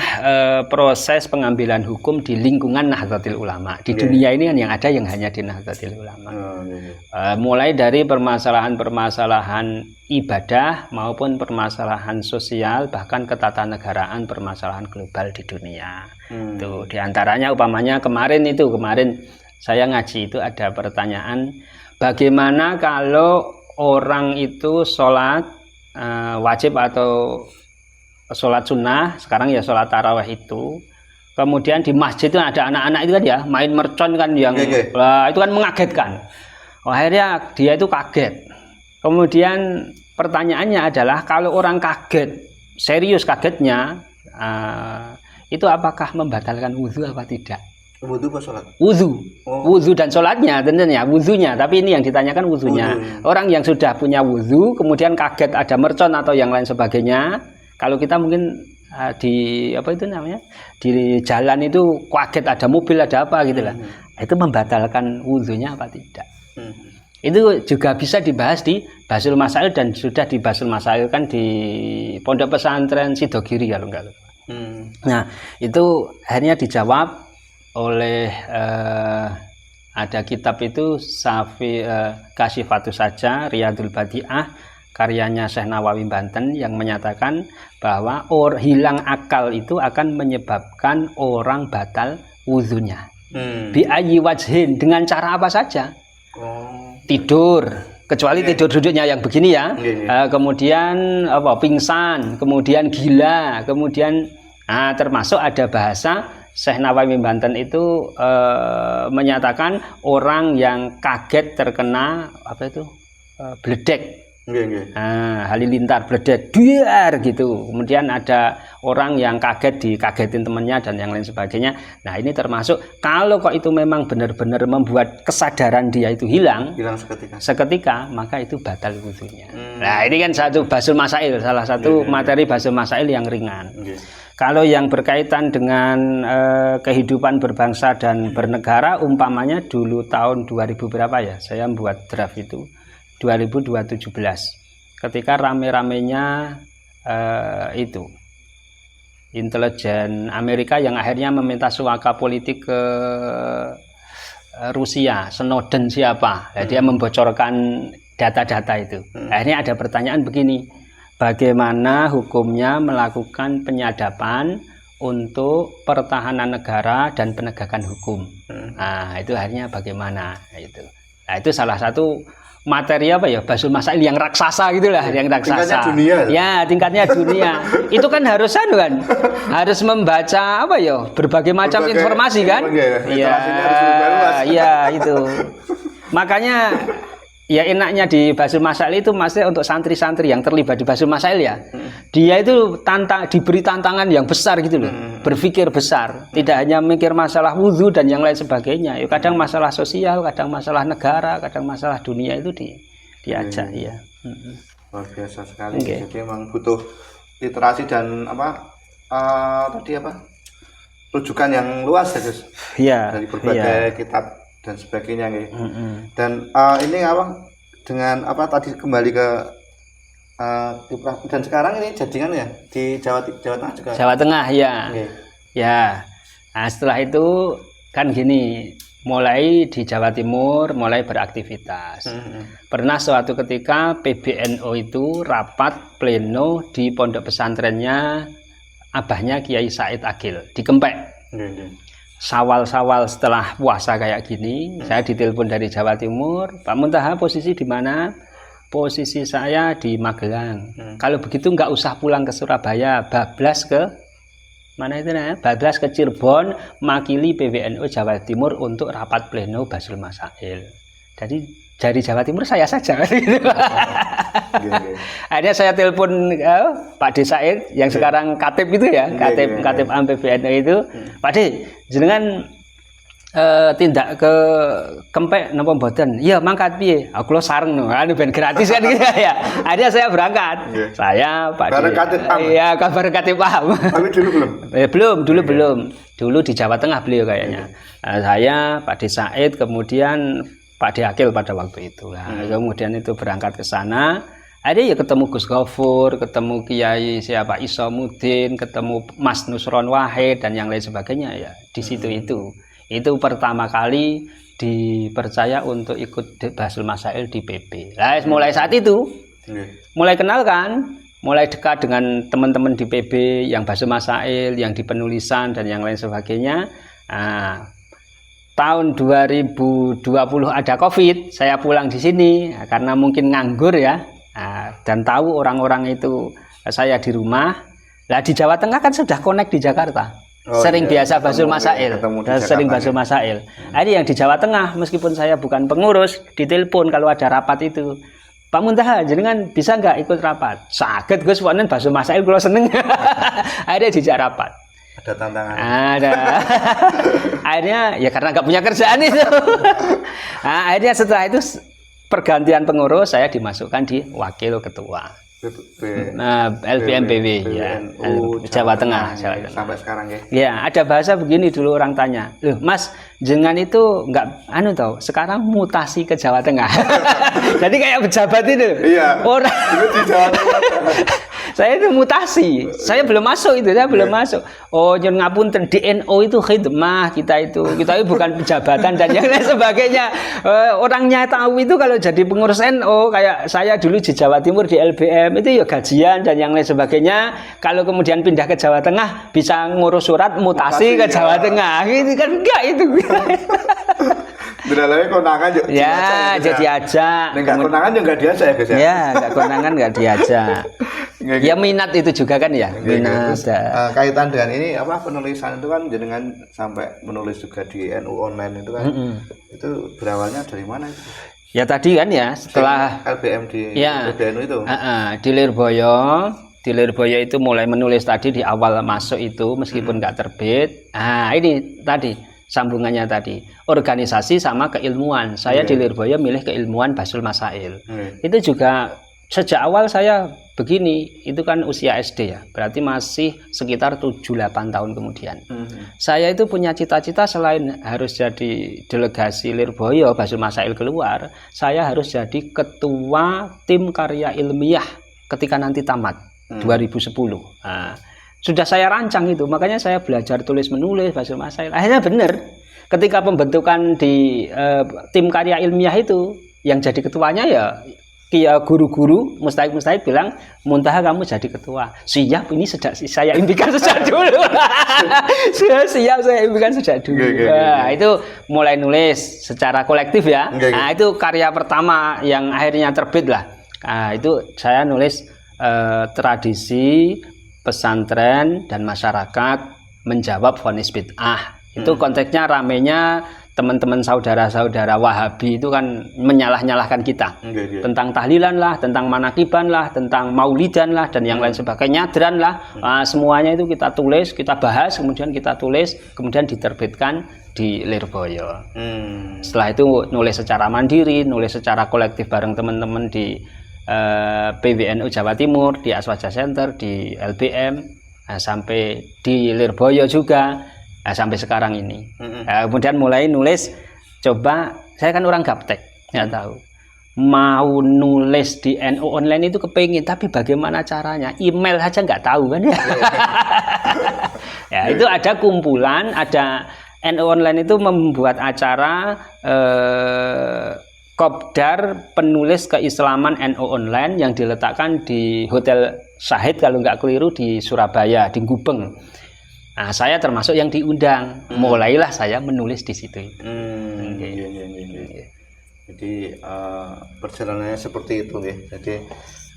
proses pengambilan hukum di lingkungan Nahdlatul Ulama. Di dunia ini kan yang ada yang hanya di Nahdlatul Ulama. Mulai dari permasalahan-permasalahan ibadah maupun permasalahan sosial, bahkan ketatanegaraan, permasalahan global di dunia. Tuh, diantaranya upamanya kemarin saya ngaji itu ada pertanyaan, bagaimana kalau orang itu sholat wajib atau sholat sunnah, sekarang ya sholat tarawih itu, kemudian di masjid itu ada anak-anak itu kan ya main mercon kan yang itu kan mengagetkan. Akhirnya dia itu kaget. Kemudian pertanyaannya adalah kalau orang kaget, serius kagetnya, itu apakah membatalkan wudhu apa tidak? Wudhu apa sholat? Wudhu dan sholatnya tentunya, wudhunya. Tapi ini yang ditanyakan wudhunya. Orang yang sudah punya wudhu, kemudian kaget ada mercon atau yang lain sebagainya. Kalau kita mungkin di jalan itu kaget ada mobil ada apa gitu lah. Itu membatalkan wudhunya apa tidak? Itu juga bisa dibahas di Basul Masail dan sudah di Basul Masail kan di Pondok Pesantren Sidogiri kalau enggak lupa. Nah, itu akhirnya dijawab oleh ada kitab itu Kasyifatus Saja Riyadul Badi'ah karyanya Syekh Nawawi Banten yang menyatakan bahwa hilang akal itu akan menyebabkan orang batal wudhunya. Bi ayyi wajhin, dengan cara apa saja. Tidur, kecuali tidur duduknya yang begini ya. Kemudian pingsan, kemudian gila, kemudian termasuk ada bahasa Syekh Nawawi Banten itu menyatakan orang yang kaget terkena bledek. Halilintar bledek duar gitu. Kemudian ada orang yang dikagetin temannya dan yang lain sebagainya. Nah ini termasuk kalau kok itu memang benar-benar membuat kesadaran dia itu hilang seketika, maka itu batal wudhunya. Nah ini kan satu Basul Masail, salah satu materi Basul Masail yang ringan. Kalau yang berkaitan dengan kehidupan berbangsa dan bernegara, umpamanya dulu tahun 2000 berapa ya, saya membuat draft itu 2017 ketika rame-ramenya itu intelijen Amerika yang akhirnya meminta suaka politik ke Rusia, Snowden siapa, dia membocorkan data-data itu. Akhirnya ada pertanyaan begini, bagaimana hukumnya melakukan penyadapan untuk pertahanan negara dan penegakan hukum. Nah itu akhirnya bagaimana itu. Nah itu salah satu materi Basul Masail yang raksasa gitulah, yang raksasa. Tingkatnya dunia. Ya, tingkatnya dunia. Itu kan harus harus membaca berbagai macam informasi kan? Iya, itu. Makanya ya enaknya di Basul Masail itu maksudnya untuk santri-santri yang terlibat di Basul Masail ya. Dia itu diberi tantangan yang besar gitu loh. Berpikir besar, tidak hanya mikir masalah wudhu dan yang lain sebagainya. Ya, kadang masalah sosial, kadang masalah negara, kadang masalah dunia itu diajak ya. Luar biasa sekali. Jadi memang butuh literasi dan rujukan yang luas ya Gus. Iya. Dari berbagai kitab dan sebagainya gitu. Dan ini dengan tadi kembali ke dan sekarang ini jadikan ya di Jawa Tengah juga. Jawa Tengah ya. Ya. Nah, setelah itu kan gini, mulai di Jawa Timur mulai beraktivitas. Pernah suatu ketika PBNO itu rapat pleno di pondok pesantrennya abahnya Kiai Said Agil di Kempek. Sawal-sawal setelah puasa kayak gini, saya ditelepon dari Jawa Timur, Pak Muntaha posisi di mana? posisi saya di Magelang. Kalau begitu nggak usah pulang ke Surabaya, bablas ke mana itu nah? Bablas ke Cirebon, makili PWNU Jawa Timur untuk rapat pleno Basul Masail. Jadi dari Jawa Timur saya saja gitu. Akhirnya saya telepon Pak D Said yang sekarang Katib itu ya, Katib Am PWNU itu, Pak D, jenengan tindak ke Kempek napa mboten? Iya, mangkat piye? Aku lo sareng no, anu ben gratis kan gitu ya. Akhirnya saya berangkat. Saya Pak D. Iya, kabar Katib Am. Tapi dulu belum. Belum. Dulu di Jawa Tengah beliau kayaknya. Saya Pak D Said, kemudian Pak D Akil pada waktu itu. Nah, kemudian itu berangkat ke sana. Ada ya ketemu Gus Gofur, ketemu Kiai siapa Isomuddin, ketemu Mas Nusron Wahid dan yang lain sebagainya ya. Di situ itu pertama kali dipercaya untuk ikut Basul Masail di PP. Nah, mulai saat itu mulai kenal kan, mulai dekat dengan teman-teman di PB yang Basul Masail, yang di penulisan dan yang lain sebagainya. Nah, tahun 2020 ada COVID, saya pulang di sini karena mungkin nganggur ya. Nah, dan tahu orang-orang itu saya di rumah. Lah di Jawa Tengah kan sudah connect di Jakarta. Sering biasa Basul Masail, sering Basul Masail. Ini yang di Jawa Tengah, meskipun saya bukan pengurus, ditelepon kalau ada rapat itu. Pak Muntaha, jenengan bisa nggak ikut rapat? Saged Gus, wonen Basul Masail kalau seneng. Akhirnya dijak rapat. Ada tantangan. Ada. Akhirnya ya karena nggak punya kerjaan itu. Nah, akhirnya setelah itu pergantian pengurus, saya dimasukkan di wakil ketua. Nah, LPMPW ya, Jawa Tengah. Sampai sekarang ya. Ya, ada bahasa begini dulu orang tanya, loh Mas, jenengan itu nggak tahu, sekarang mutasi ke Jawa Tengah. Jadi kayak pejabat itu. Iya. Orang itu di Jawa Tengah. saya itu mutasi, saya belum masuk itu, saya belum masuk. Oh, nyun ngapunten, di NU itu khidmah, kita itu bukan pejabatan dan yang lain sebagainya. Orangnya tahu itu kalau jadi pengurus NU, kayak saya dulu di Jawa Timur di LBM itu ya gajian dan yang lain sebagainya. Kalau kemudian pindah ke Jawa Tengah bisa ngurus surat mutasi ke Jawa Tengah, gitu kan enggak itu. Benar konangan ya jadi aja. Enggak konangan juga enggak diajak ya guys ya. Ya, enggak konangan enggak diajak. Ya minat itu juga kan ya. Minat. Kaitan dengan ini apa penulisan itu kan jenengan sampai menulis juga di NU online itu kan. Itu berawalnya dari mana itu? Ya tadi kan ya setelah LBM di LBNU itu. Di Lirboyo itu mulai menulis tadi di awal masuk itu meskipun nggak terbit. Ini tadi sambungannya tadi organisasi sama keilmuan. Saya di Lirboyo milih keilmuan Basul Masail. Itu juga sejak awal saya begini, itu kan usia SD ya, berarti masih sekitar 7-8 tahun kemudian. Saya itu punya cita-cita selain harus jadi delegasi Lirboyo Basul Masail keluar, saya harus jadi ketua tim karya ilmiah ketika nanti tamat 2010. Sudah saya rancang itu, makanya saya belajar tulis menulis Basul Masail. Akhirnya benar, ketika pembentukan di tim karya ilmiah itu, yang jadi ketuanya ya guru-guru mustahik bilang, Muntaha kamu jadi ketua. Siap, ini saya impikan sejak dulu. Siap, saya impikan sejak dulu. Nah, itu mulai nulis secara kolektif ya. Nah, itu karya pertama yang akhirnya terbit lah. Nah, itu saya nulis tradisi pesantren dan masyarakat menjawab vonis bid'ah. Itu konteksnya ramenya teman-teman saudara-saudara Wahabi itu kan menyalah-nyalahkan kita tentang tahlilan lah, tentang manakiban lah, tentang maulidan lah dan yang lain sebagainya, nyadran lah. Semuanya itu kita tulis, kita bahas, kemudian kita tulis, kemudian diterbitkan di Lirboyo. Setelah itu nulis secara mandiri, nulis secara kolektif bareng teman-teman di PWNU Jawa Timur, di Aswaja Center, di LBM, sampai di Lirboyo juga, sampai sekarang ini. Kemudian mulai nulis, coba saya kan orang gaptek, nggak tahu mau nulis di NU online itu kepengin, tapi bagaimana caranya, email saja nggak tahu kan ya. Ya itu ada kumpulan, ada NU online itu membuat acara Kopdar penulis keislaman NU online yang diletakkan di Hotel Syahid kalau nggak keliru di Surabaya, di Gubeng. Nah, saya termasuk yang diundang. Mulailah saya menulis di situ. Jadi perjalanannya seperti itu ya. Jadi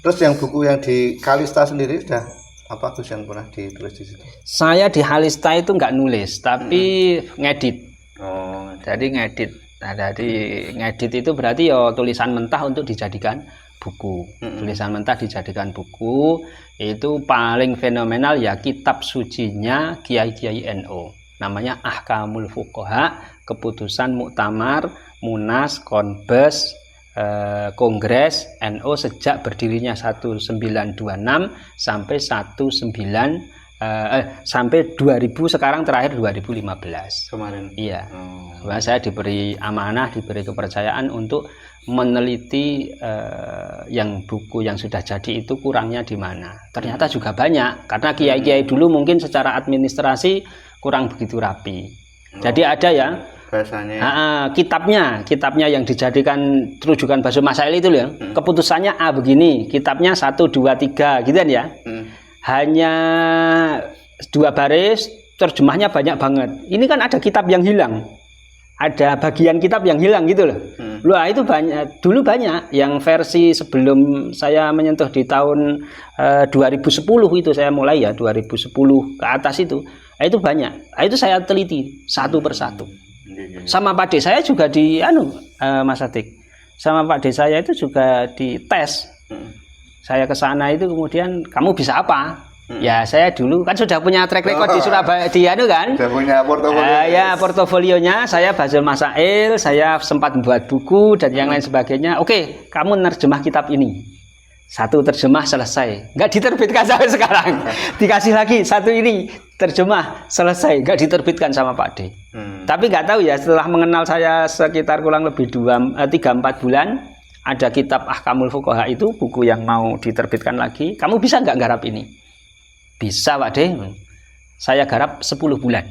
terus yang buku yang di Kalista sendiri sudah apa Gus yang pernah ditulis di situ? Saya di Kalista itu nggak nulis, tapi ngedit. Oh, Jadi ngedit. Nah, jadi ngedit itu berarti ya tulisan mentah untuk dijadikan buku. Tulisan mentah dijadikan buku itu paling fenomenal ya kitab sucinya Kiai-Kiai NU. Namanya Ahkamul Fuqaha, keputusan Muktamar, Munas, Konbes, Kongres NU sejak berdirinya 1926 sampai sampai 2000, sekarang terakhir 2015 kemarin. iya. Nah, saya diberi amanah, diberi kepercayaan untuk meneliti yang buku yang sudah jadi itu kurangnya di mana. Ternyata juga banyak karena kiai-kiai dulu mungkin secara administrasi kurang begitu rapi. Jadi ada ya bahasanya kitabnya yang dijadikan rujukan bahasa masail itu ya. Keputusannya A begini, kitabnya 1 2 3 gitu kan ya. Hanya 2 baris, terjemahnya banyak banget. Ini kan ada kitab yang hilang. Ada bagian kitab yang hilang gitu loh. Loh, itu banyak, dulu banyak yang versi sebelum saya menyentuh di tahun 2010 itu saya mulai ya, 2010 ke atas itu banyak. Itu saya teliti satu persatu. Sama Pak D saya juga di Mas Atik. Sama Pak D saya itu juga dites. Saya ke sana itu kemudian kamu bisa apa? Ya saya dulu kan sudah punya track record di Surabaya di kan. Sudah punya portofolio. Ya portofolionya saya Bazul Masail, saya sempat membuat buku dan yang lain sebagainya. Oke, kamu nerjemah kitab ini. 1 terjemah selesai, nggak diterbitkan sampai sekarang. Dikasih lagi 1 ini terjemah selesai, nggak diterbitkan sama Pak D. Tapi nggak tahu ya, setelah mengenal saya sekitar kurang lebih 3-4 bulan, ada kitab Ahkamul Fuqaha itu buku yang mau diterbitkan lagi. Kamu bisa nggak garap ini? Bisa Pak D. Saya garap 10 bulan.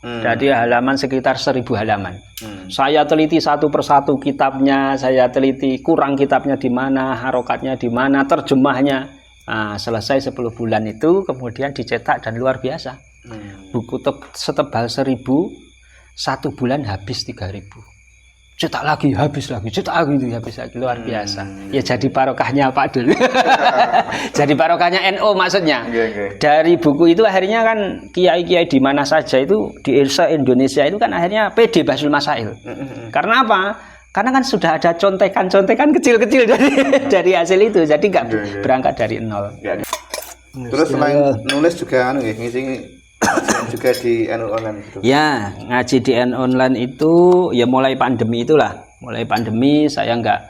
Jadi halaman sekitar 1000 halaman. Saya teliti satu persatu kitabnya, saya teliti kurang kitabnya di mana, harokatnya di mana, terjemahnya. Nah, selesai 10 bulan itu kemudian dicetak dan luar biasa. Buku setebal 1000, 1 bulan habis 3000. Cetak lagi, habis lagi, cetak lagi, habis lagi, luar biasa. Ya jadi barokahnya Pak Dul. Jadi barokahnya NU maksudnya. Dari buku itu akhirnya kan kiai-kiai di mana saja itu di Indonesia itu kan akhirnya PD Bazul Masail. Karena apa? Karena kan sudah ada contekan-contekan kecil-kecil dari hasil itu. Jadi nggak berangkat dari nol. Terus selain nulis juga ngisi juga di NU online gitu. Ya, ngaji di NU online itu ya mulai pandemi itulah. Mulai pandemi saya nggak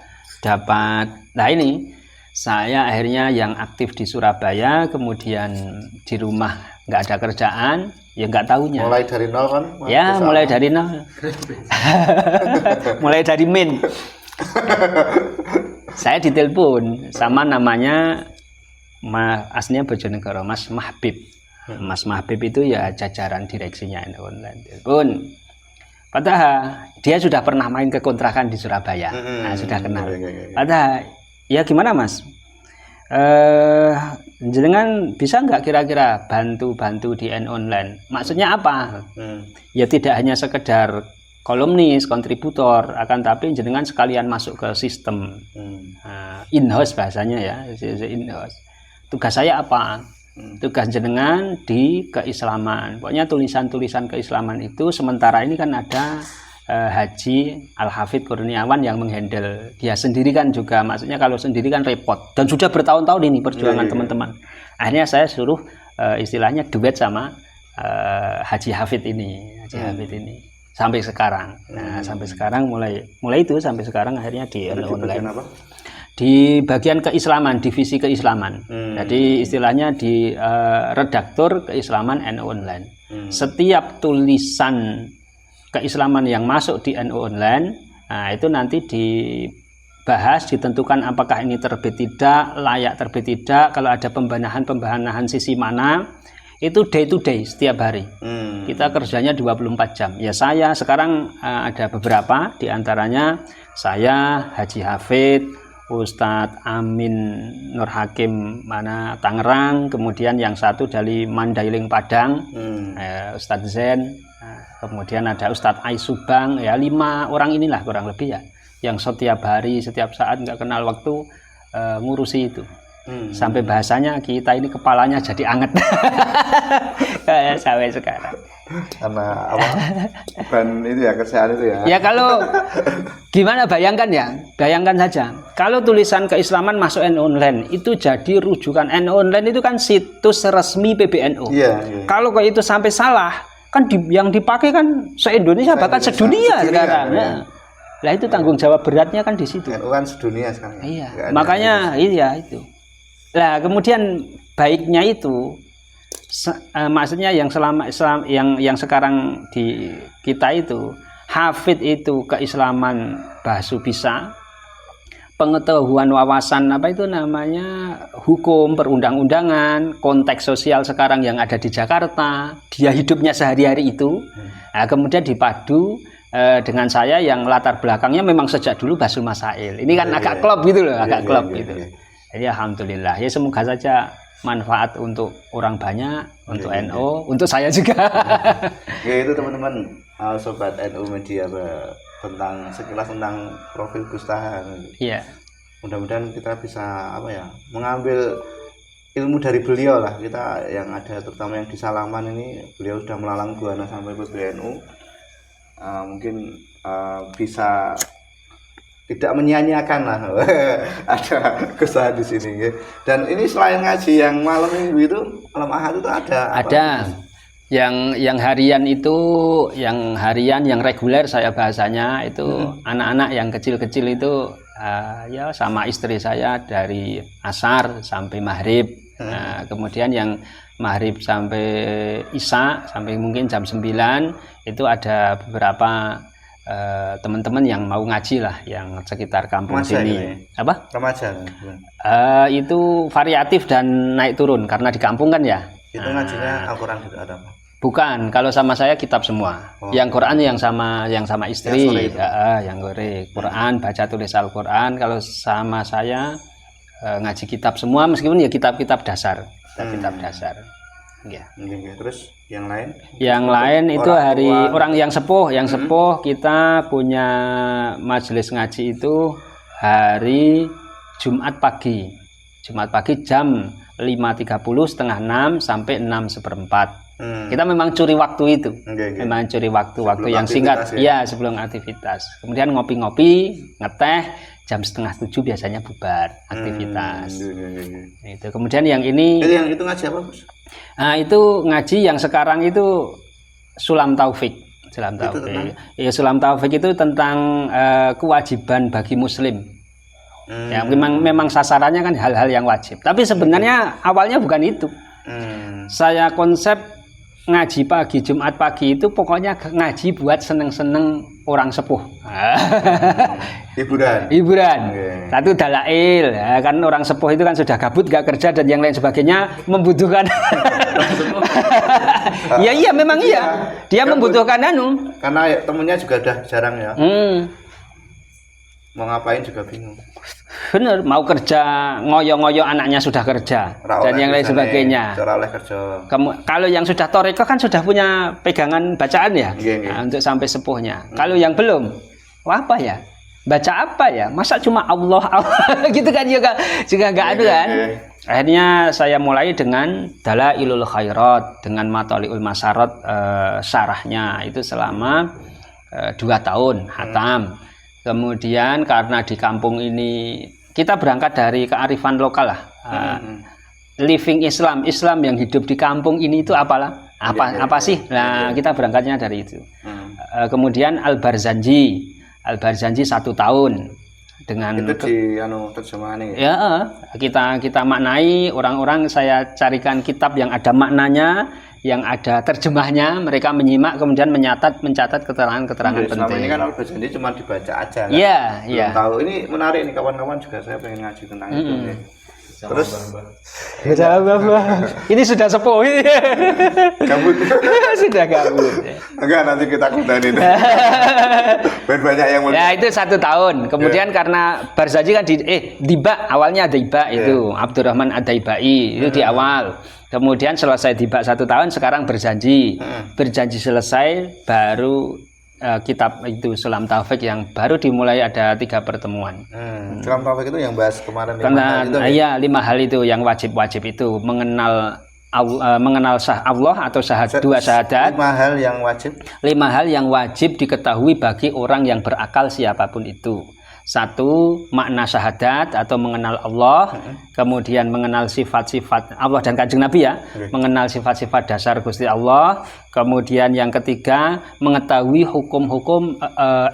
dapat. Nah ini saya akhirnya yang aktif di Surabaya, kemudian di rumah nggak ada kerjaan, ya nggak tahunya. Mulai dari nol kan? Ya, mulai dari nol. Mulai dari min. Saya ditelepon sama namanya aslinya Bojonegoro, Mas Mahbib. Mas Mahbib itu ya jajaran direksinya NU online. Telepon. Padahal dia sudah pernah main ke kontrakan di Surabaya. Nah, sudah kenal. Padahal ya gimana Mas? Jenengan bisa nggak kira-kira bantu di NU online? Maksudnya apa? Ya tidak hanya sekedar kolumnis, kontributor, akan tapi jenengan sekalian masuk ke sistem in-house bahasanya ya, in-house. Tugas saya apa? Tugas jenengan di keislaman. Pokoknya tulisan-tulisan keislaman itu sementara ini kan ada Haji Al-Hafidh Kurniawan yang menghandle. Dia sendiri kan juga, maksudnya kalau sendiri kan repot dan sudah bertahun-tahun ini perjuangan teman-teman. Akhirnya saya suruh istilahnya duet sama Haji Hafidh ini, sampai sekarang. Nah, sampai sekarang mulai itu sampai sekarang akhirnya di online. Apa? Di bagian keislaman, divisi keislaman. Jadi istilahnya di redaktur keislaman NU online. Setiap tulisan keislaman yang masuk di NU online, nah itu nanti dibahas, ditentukan apakah ini terbit tidak, layak terbit tidak. Kalau ada pembenahan sisi mana, itu day to day setiap hari. Kita kerjanya 24 jam. Ya saya sekarang ada beberapa, diantaranya saya Haji Hafidh, Ustadz Amin Nur Hakim Tangerang, kemudian yang satu dari Mandailing Padang, Ustadz Zen, kemudian ada Ustadz Ais Subang, ya 5 orang inilah kurang lebih ya. yang setiap hari, setiap saat nggak kenal waktu ngurusi itu. Sampai bahasanya kita ini kepalanya jadi anget sampai sekarang. Karena apa? Bukan itu ya, kerjaan itu ya. Ya kalau gimana, bayangkan saja kalau tulisan keislaman masuk NU Online itu jadi rujukan. NU Online itu kan situs resmi PBNU. Iya. Kalau kayak itu sampai salah kan yang dipakai kan se-Indonesia bahkan sedunia sekarang. Ya. Lah itu tanggung jawab beratnya kan di situ. NU kan sedunia sekarang. Iya. Makanya iya itu. Lah kemudian baiknya itu maksudnya yang yang sekarang di kita itu hafid itu keislaman bahasa bisa, pengetahuan wawasan apa itu namanya hukum perundang-undangan, konteks sosial sekarang yang ada di Jakarta, dia hidupnya sehari-hari itu. Nah, kemudian dipadu dengan saya yang latar belakangnya memang sejak dulu Basul Masail. Ini kan agak klop gitu loh, agak klop gitu. Jadi alhamdulillah ya, semoga saja manfaat untuk orang banyak, untuk NU, untuk saya juga. Ya itu teman-teman sobat NU Media tentang sekilas tentang profil Gus Taha. Iya. Mudah-mudahan kita bisa mengambil ilmu dari beliau lah. Kita yang ada terutama yang di Salaman ini, beliau sudah melalang buana sampai PBNU. Mungkin bisa tidak menyia-nyiakan lah ada kesalahan di sini ya. Dan ini selain ngaji yang malam minggu itu, malam ahad itu ada yang harian itu, yang reguler saya bahasanya itu anak-anak yang kecil-kecil itu ya sama istri saya dari asar sampai maghrib. Nah, kemudian yang maghrib sampai isya sampai mungkin jam 9 itu ada beberapa teman-teman yang mau ngaji lah, yang sekitar kampung remaja sini. Ini. Apa? Remaja. Itu variatif dan naik turun karena di kampung kan ya. Itu ngajinya Al-Quran gitu ada apa? Bukan, kalau sama saya kitab semua. Yang Quran yang sama istri, yang Quran baca tulis Al-Quran. Kalau sama saya ngaji kitab semua, meskipun ya kitab-kitab dasar, kitab dasar. Ya. Terus yang lain? Yang lain itu hari orang yang sepuh, kita punya majelis ngaji itu hari Jumat pagi jam 5.30 setengah 6 sampai 6:15. Kita memang curi waktu itu, memang curi waktu yang singkat, ya sebelum aktivitas. Kemudian ngopi-ngopi, ngeteh, jam 6:30 biasanya bubar aktivitas. Itu kemudian yang ini. Yang itu ngaji apa, Bos? Nah, itu ngaji yang sekarang itu Sulam Taufik. Ya, Sulam Taufik itu tentang kewajiban bagi muslim. Ya, memang sasarannya kan hal-hal yang wajib. Tapi sebenarnya awalnya bukan itu. Saya konsep ngaji pagi, Jumat pagi itu pokoknya ngaji buat seneng-seneng orang sepuh. Hiburan. Satu dalail, ya, kan orang sepuh itu kan sudah gabut, gak kerja dan yang lain sebagainya, membutuhkan. Iya memang iya. Dia gabut, membutuhkan karena temennya juga udah jarang ya. Mau ngapain juga bingung. Bener, mau kerja, ngoyo-ngoyo anaknya sudah kerja dan yang lain sebagainya. Kalau yang sudah toreko kan sudah punya pegangan bacaan ya, nah, untuk sampai sepuhnya. Kalau yang belum, apa ya? Baca apa ya? Masa cuma Allah gitu kan juga nggak ada kan? Akhirnya saya mulai dengan Dalailul Khairat dengan Mataliul Masarat, syarahnya itu selama 2 tahun hatam. Kemudian karena di kampung ini kita berangkat dari kearifan lokal lah, living Islam yang hidup di kampung ini itu apa sih? Nah kita berangkatnya dari itu. Kemudian Al-Barzanji 1 tahun dengan itu di terjemahan ya. Kita maknai, orang-orang saya carikan kitab yang ada maknanya, yang ada terjemahnya, mereka menyimak kemudian mencatat keterangan-keterangan penting. Ini kan Al-Barzanji cuma dibaca aja kan. Iya. Tahu ini menarik nih, kawan-kawan juga saya pengen ngaji tentang itu nih. Terus ini sudah sepuh. Gabut. Sudah gabut. Enggak, nanti kita kudanin. Banyak yang ya itu 1 tahun. Kemudian karena Barzanji kan Diba, awalnya Diba itu Abdurrahman Ad-Daibai itu di awal. Kemudian selesai Diba 1 tahun, sekarang berjanji selesai baru kitab itu Sulam Taufik yang baru dimulai ada 3 pertemuan. Sulam Taufik itu yang bahas kemarin 5 hal itu. Iya, 5 hal itu yang wajib itu mengenal Allah atau dua syahadat. 5 hal yang wajib. 5 hal yang wajib diketahui bagi orang yang berakal siapapun itu. 1, makna syahadat atau mengenal Allah, kemudian mengenal sifat-sifat Allah dan Kanjeng Nabi ya, mengenal sifat-sifat dasar Gusti Allah, kemudian yang ketiga mengetahui hukum-hukum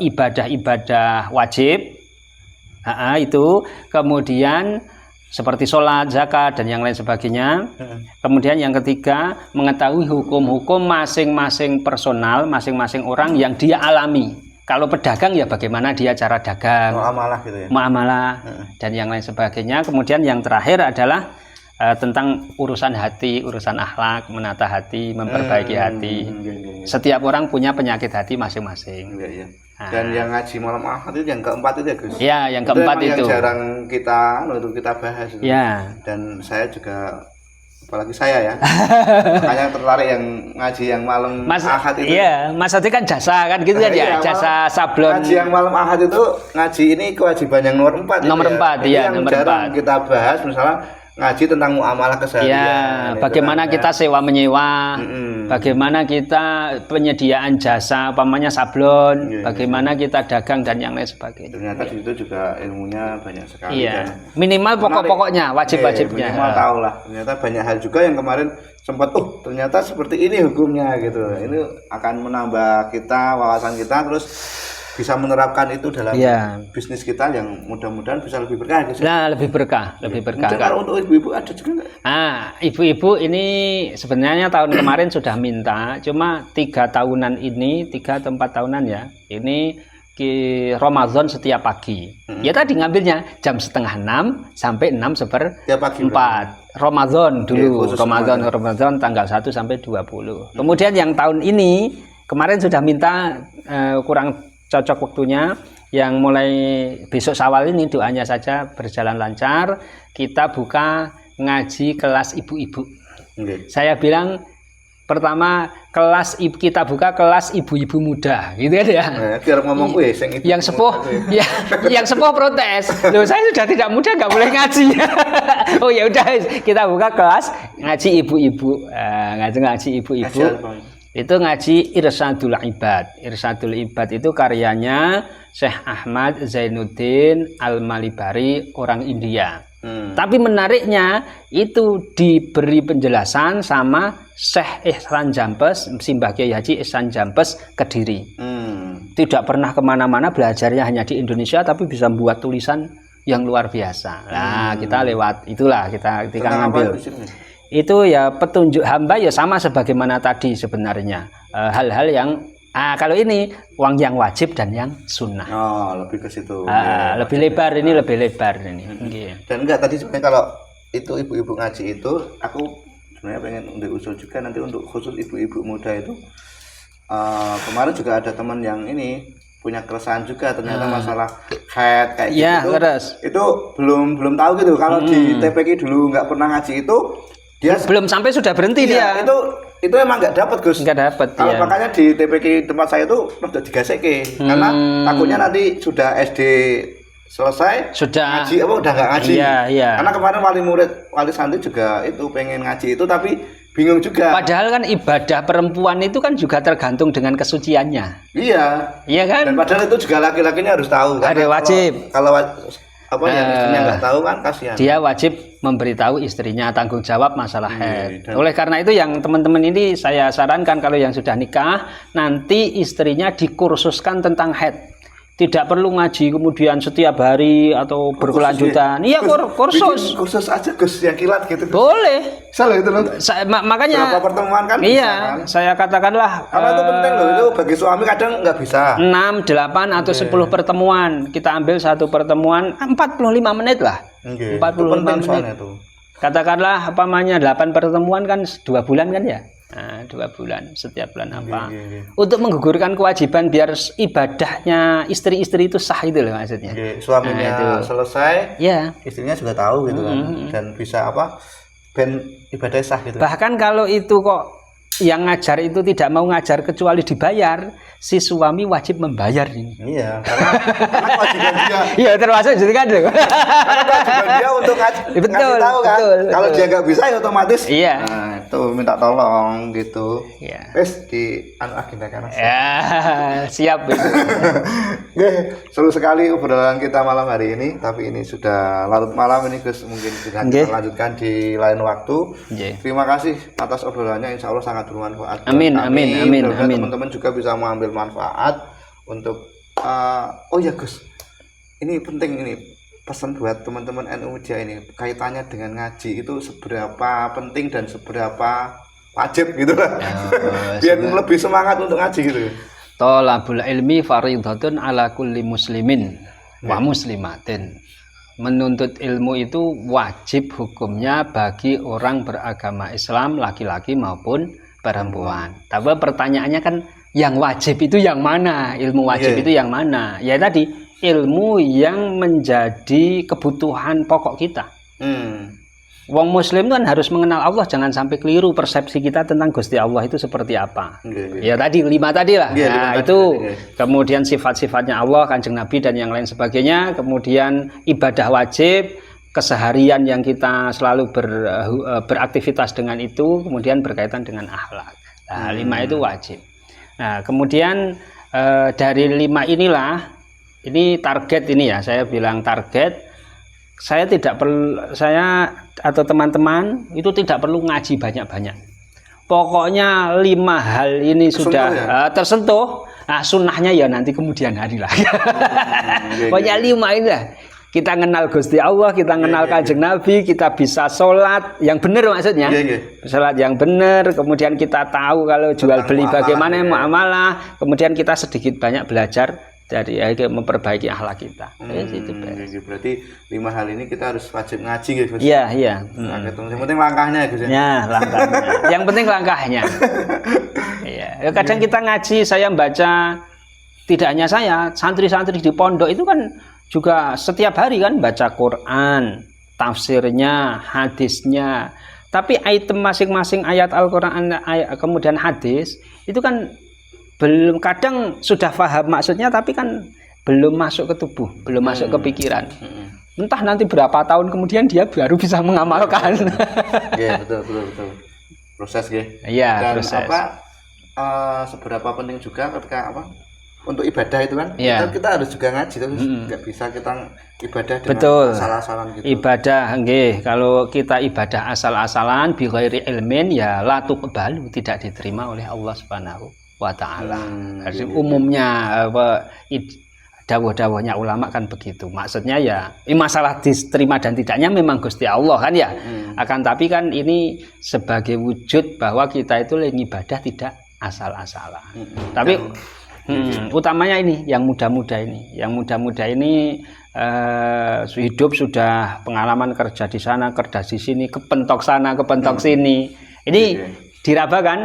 ibadah-ibadah wajib, itu, kemudian seperti sholat, zakat dan yang lain sebagainya. Kemudian yang ketiga mengetahui hukum-hukum masing-masing personal, masing-masing orang yang dia alami. Kalau pedagang ya bagaimana dia cara dagang, muamalah gitu ya. Muamalah dan yang lain sebagainya. Kemudian yang terakhir adalah tentang urusan hati, urusan akhlak, menata hati, memperbaiki hati. Setiap orang punya penyakit hati masing-masing. Dan yang ngaji malam Ahad itu yang keempat itu ya Gus? Ya, yang keempat itu. Yang jarang kita bahas. Ya. Dan saya juga, apalagi saya ya, makanya tertarik yang ngaji yang malam Ahad itu. Iya, Mas Adi kan jasa kan gitu kan ya, jasa sablon. Ngaji yang malam Ahad itu, ngaji ini kewajiban yang nomor 4. Nomor 4 ya, yang nomor jarang 4 kita bahas, misalnya ngaji tentang muamalah keseharian. Ya, bagaimana kita sewa menyewa, bagaimana kita penyediaan jasa, umpamanya sablon, bagaimana kita dagang dan yang lain sebagainya. Ternyata di situ juga ilmunya banyak sekali. Iya. Minimal pokok-pokoknya, wajib-wajibnya. Minimal tahu lah. Ternyata banyak hal juga yang kemarin sempat, ternyata seperti ini hukumnya gitu. Ini akan menambah kita, wawasan kita, terus bisa menerapkan itu dalam bisnis kita yang mudah-mudahan bisa lebih berkah. Gitu. Nah, lebih berkah. Mungkin kalau untuk ibu-ibu ada juga nggak? Ibu-ibu ini sebenarnya tahun kemarin sudah minta, cuma 3 tahunan ini, 3 atau 4 tahunan ya, ini Ramadan setiap pagi. Ya tadi ngambilnya jam 5:30 sampai 6:04. Ramadan dulu, Ramadan tanggal 1 sampai 20. Kemudian yang tahun ini kemarin sudah minta kurang cocok waktunya, yang mulai besok Syawal ini doanya saja berjalan lancar, kita buka ngaji kelas ibu-ibu. Saya bilang pertama kita buka kelas ibu-ibu muda, gitu kan ya. Biar ngomong gue, yang sepuh, yang sepuh protes. Loh, saya sudah tidak muda, nggak boleh ngaji. Oh ya udah, kita buka kelas ngaji ibu-ibu, ngaji ibu-ibu. Itu ngaji Irsyadul Ibad. Irsyadul Ibad itu karyanya Syekh Ahmad Zainuddin Al-Malibari, orang India. Tapi menariknya itu diberi penjelasan sama Syekh Ihsan Jampes, Simbah Kiai Haji Ihsan Jampes, Kediri. Tidak pernah kemana-mana, belajarnya hanya di Indonesia, tapi bisa membuat tulisan yang luar biasa. Nah, kita lewat itulah kita ngambil. Itu ya petunjuk hamba ya sama sebagaimana tadi sebenarnya, hal-hal yang kalau ini uang yang wajib dan yang sunnah. Oh, lebih ke situ. Lebih lebar ini, lebih lebar ini. Dan enggak, tadi sebenarnya kalau itu ibu-ibu ngaji itu, aku sebenarnya pengen untuk usul juga nanti untuk khusus ibu-ibu muda itu. Kemarin juga ada teman yang ini punya keresahan juga, ternyata masalah haid kayak gitu. Itu belum tahu gitu. Kalau di TPQ dulu nggak pernah ngaji itu, dia belum sampai sudah berhenti dia. Itu emang nggak dapat Gus. Nggak dapat. Kalau makanya di TPQ tempat saya itu udah digaseke, karena takutnya nanti sudah SD selesai sudah ngaji udah nggak ngaji. Iya. Karena kemarin wali santri juga itu pengen ngaji itu, tapi bingung juga. Padahal kan ibadah perempuan itu kan juga tergantung dengan kesuciannya. Iya kan. Dan padahal itu juga laki-lakinya harus tahu. Ada wajib. Kalau yang istrinya nggak tahu kan kasihan. Dia wajib memberitahu istrinya, tanggung jawab masalah haid. Oleh karena itu yang teman-teman ini saya sarankan kalau yang sudah nikah, nanti istrinya dikursuskan tentang haid. Tidak perlu ngaji kemudian setiap hari atau berkelanjutan. Iya, kursus. Kursus aja Gus yang kilat gitu. Boleh. Salah itu loh. Makanya berapa pertemuan kan? Iya, kan? saya katakanlah karena itu penting loh, itu bagi suami kadang nggak bisa. 6, 8 atau 10 pertemuan. Kita ambil satu pertemuan 45 menit lah. 45 menit. Itu. Katakanlah 8 pertemuan kan 2 bulan kan ya? Nah, 2 bulan, setiap bulan apa? Untuk menggugurkan kewajiban biar ibadahnya istri-istri itu sah itu loh maksudnya. Suaminya selesai, istrinya juga tahu gitu kan, dan bisa ben ibadah sah gitu. Bahkan kalau itu kok yang ngajar itu tidak mau ngajar kecuali dibayar, si suami wajib membayar ini. Iya, karena kewajiban dia. Iya, termasuk juga kan. Karena kewajiban dia untuk ngasih tahu kan. Kalau dia nggak bisa ya otomatis. Iya. Nah, itu minta tolong gitu. Iya. Wes di agendakan. Ya, siap. Oke, seru sekali obrolan kita malam hari ini. Tapi ini sudah larut malam ini, Gus. Mungkin bisa kita lanjutkan di lain waktu. Terima kasih atas obrolannya. Insya Allah sangat bermanfaat. Amin. Teman-teman juga bisa mengambil manfaat untuk. Oh ya, Gus. Ini penting ini. Pesan buat teman-teman NU Muda ini kaitannya dengan ngaji itu seberapa penting dan seberapa wajib gitu lah. Biar lebih semangat untuk ngaji gitu. Thalabul ilmi fardhatun ala kulli muslimin wa muslimatin. Menuntut ilmu itu wajib hukumnya bagi orang beragama Islam laki-laki maupun perempuan. Tapi pertanyaannya kan yang wajib itu yang mana? Ilmu wajib itu yang mana? Ya tadi ilmu yang menjadi kebutuhan pokok kita. Wong Muslim kan harus mengenal Allah, jangan sampai keliru persepsi kita tentang Gusti Allah itu seperti apa. Ya tadi 5 tadi lah. Nah, itu kemudian sifat-sifatnya Allah, Kanjeng Nabi dan yang lain sebagainya. Kemudian ibadah wajib, keseharian yang kita selalu beraktivitas dengan itu, kemudian berkaitan dengan akhlak. Nah, 5 itu wajib. Nah, kemudian dari 5 inilah. Ini target ini ya, saya bilang target. Saya tidak perlu, saya atau teman-teman itu tidak perlu ngaji banyak-banyak. Pokoknya 5 hal ini sudah tersentuh. Nah, sunnahnya ya nanti kemudian hari lah. Pokoknya 5 ini lah. Kita kenal Gusti Allah, kita kenal Kanjeng Nabi, kita bisa sholat yang benar maksudnya. Sholat yang benar, kemudian kita tahu kalau jual beli bagaimana muamalah, kemudian kita sedikit banyak belajar dari memperbaiki akhlak kita. Itu berarti 5 hal ini kita harus wajib ngaji gitu. Iya. Yang penting langkahnya gitu. Ya, langkahnya. Yang penting langkahnya. Iya. Kadang kita ngaji, saya baca, tidak hanya saya, santri-santri di pondok itu kan juga setiap hari kan baca Quran, tafsirnya, hadisnya. Tapi item masing-masing ayat Al-Quran, kemudian hadis, itu kan belum, kadang sudah paham maksudnya tapi kan belum masuk ke tubuh, belum masuk ke pikiran. Entah nanti berapa tahun kemudian dia baru bisa mengamalkan. Iya, betul. Proses ya. Iya, dan proses. Seberapa penting juga ketika untuk ibadah itu kan, kita harus juga ngaji, terus nggak bisa kita ibadah dengan asal-asalan gitu. Ibadah, kalau kita ibadah asal-asalan bi ghairi ilmin ya la tuqbalu, tidak diterima oleh Allah Subhanahu wa ta'ala. Umumnya dawuh-dawuhnya ulama kan begitu. Maksudnya ya masalah diterima dan tidaknya memang Gusti Allah kan ya. Akan tapi kan ini sebagai wujud bahwa kita itu ibadah tidak asal-asalan. Tapi utamanya ini yang muda-muda ini. Yang muda-muda ini hidup sudah pengalaman kerja di sana, kerja di sini, kepentok sana, kepentok sini. Ini diraba kan?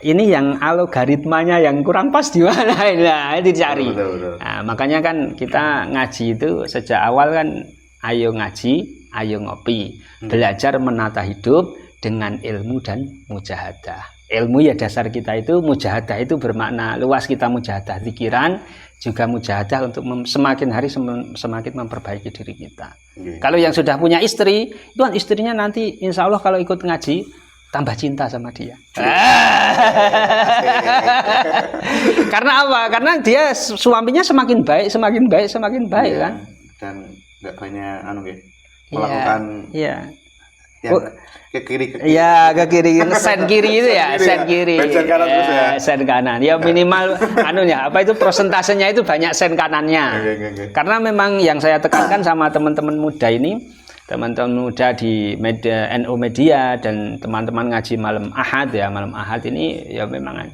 Ini yang algoritmanya yang kurang pas di mana? Nah, dicari. Betul. Nah, makanya kan kita ngaji itu sejak awal kan, ayo ngaji, ayo ngopi, belajar menata hidup dengan ilmu dan mujahadah. Ilmu ya dasar kita itu, mujahadah itu bermakna luas, kita mujahadah pikiran, juga mujahadah untuk semakin hari semakin memperbaiki diri kita. Kalau yang sudah punya istri, itu kan istrinya nanti insya Allah kalau ikut ngaji tambah cinta sama dia. Karena apa? Karena dia suaminya semakin baik kan. Dan nggak banyak melakukan ke kiri. Iya, ke kiri, sen kiri itu ya, sen kiri. Sen kanan terus ya. Sen kanan. Ya minimal itu prosentasenya itu banyak sen kanannya. Karena memang yang saya tekankan sama teman-teman muda ini, teman-teman muda di NU Media dan teman-teman ngaji malam Ahad ini ya memang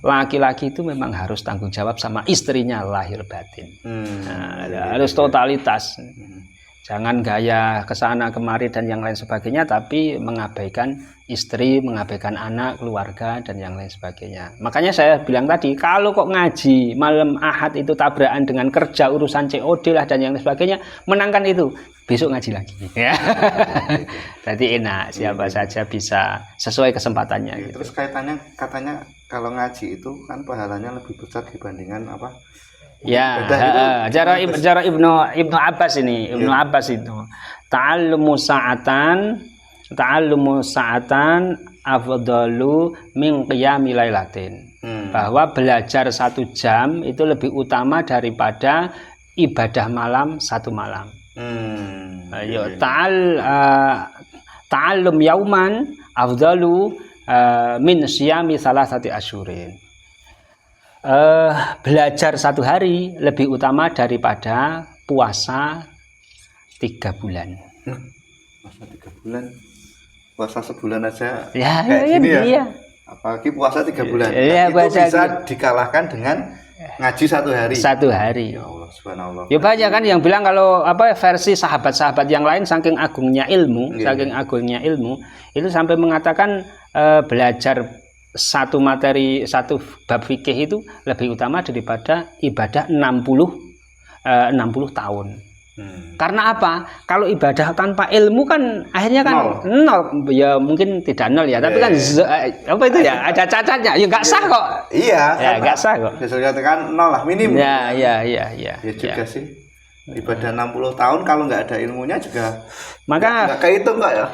laki-laki itu memang harus tanggung jawab sama istrinya lahir batin. Harus totalitas. Jangan gaya ke sana kemari dan yang lain sebagainya, tapi mengabaikan istri, mengabaikan anak, keluarga dan yang lain sebagainya. Makanya saya bilang tadi, kalau kok ngaji malam Ahad itu tabrakan dengan kerja urusan COD lah dan yang lain sebagainya, menangkan itu. Besok ngaji lagi. Ya. Jadi enak, siapa saja bisa sesuai kesempatannya. Terus kaitannya katanya kalau ngaji itu kan pahalanya lebih besar dibandingkan apa? Ya, cara Ibnu Abbas ini, Ibnu Abbas itu ta'allumu sa'atan afdalu min qiyami lailatin. Bahwa belajar 1 jam itu lebih utama daripada ibadah malam 1 malam. Ayo ta'allum yauman afdalu min siyami salasati asyurin. Belajar 1 hari lebih utama daripada puasa 3 bulan. Puasa 3 bulan, puasa sebulan aja. Ya, ya. Apalagi puasa 3 bulan. Ya, itu bisa dikalahkan dengan ngaji 1 hari. 1 hari. Ya Allah, subhanallah. Ya banyak kan yang bilang kalau versi sahabat-sahabat yang lain saking agungnya ilmu, itu sampai mengatakan belajar 1 materi 1 bab fikih itu lebih utama daripada ibadah 60 tahun. Karena apa? Kalau ibadah tanpa ilmu kan akhirnya kan nol. Ya mungkin tidak nol ya, tapi kan apa itu ya? Ada cacatnya. Ya nggak sah kok. Iya. Ya nggak sah kok. Bisa dikatakan nol lah minim. Ya. Ya juga sih. Ibadah 60 tahun kalau nggak ada ilmunya juga maka nggak kehitung kok ya.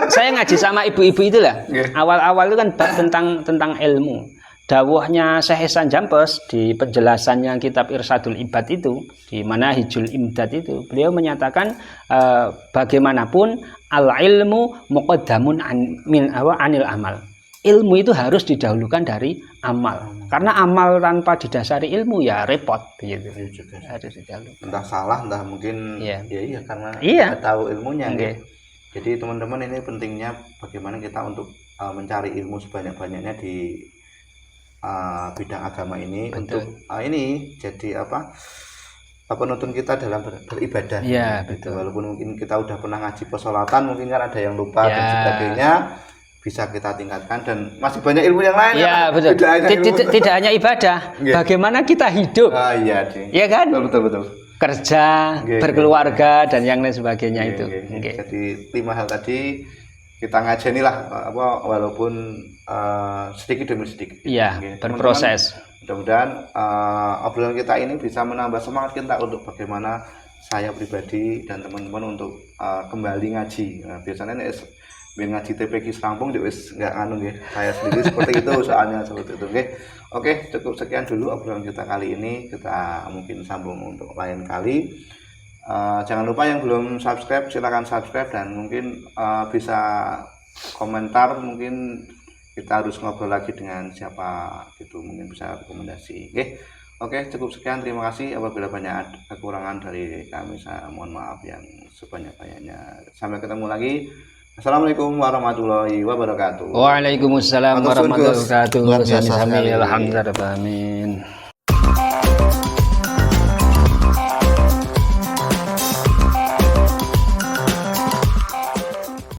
Saya ngaji sama ibu-ibu itu lah. Awal-awal itu kan tentang ilmu. Dawuhnya Syekh Ihsan Jampes di penjelasannya kitab Irsadul Ibad itu, di mana Hijul Imdad itu, beliau menyatakan bagaimanapun al ilmu muqaddamun anil amal. Ilmu itu harus didahulukan dari amal. Karena amal tanpa didasari ilmu ya repot gitu. Harus didahulukan. Entah salah, entah mungkin karena tidak tahu ilmunya. Jadi teman-teman, ini pentingnya bagaimana kita untuk mencari ilmu sebanyak-banyaknya di bidang agama ini. Betul. Untuk ini jadi penuntun kita dalam beribadah. Iya, betul. Walaupun mungkin kita udah pernah ngaji pesolatan, mungkin kan ada yang lupa dan sebagainya, bisa kita tingkatkan dan masih banyak ilmu yang lain. Ya, betul. Tidak hanya ibadah, bagaimana kita hidup. Iya kan? Betul. Kerja, berkeluarga dan yang lain sebagainya itu. Jadi 5 hal tadi kita ngajeni lah, walaupun sedikit demi sedikit. Iya, berproses. Mudah-mudahan obrolan kita ini bisa menambah semangat kita untuk bagaimana saya pribadi dan teman-teman untuk kembali ngaji. Biasanya ngaji TPQ Serampung wis nggak saya sendiri seperti itu, soalnya seperti itu. Oke, cukup sekian dulu obrolan kita kali ini. Kita mungkin sambung untuk lain kali. Jangan lupa yang belum subscribe silakan subscribe dan mungkin bisa komentar, mungkin kita harus ngobrol lagi dengan siapa gitu, mungkin bisa rekomendasi. Oke, cukup sekian, terima kasih. Apabila banyak kekurangan dari kami, saya mohon maaf yang sebanyak-banyaknya. Sampai ketemu lagi. Assalamualaikum warahmatullahi wabarakatuh. Waalaikumsalam warahmatullahi wabarakatuh. Alhamdulillah.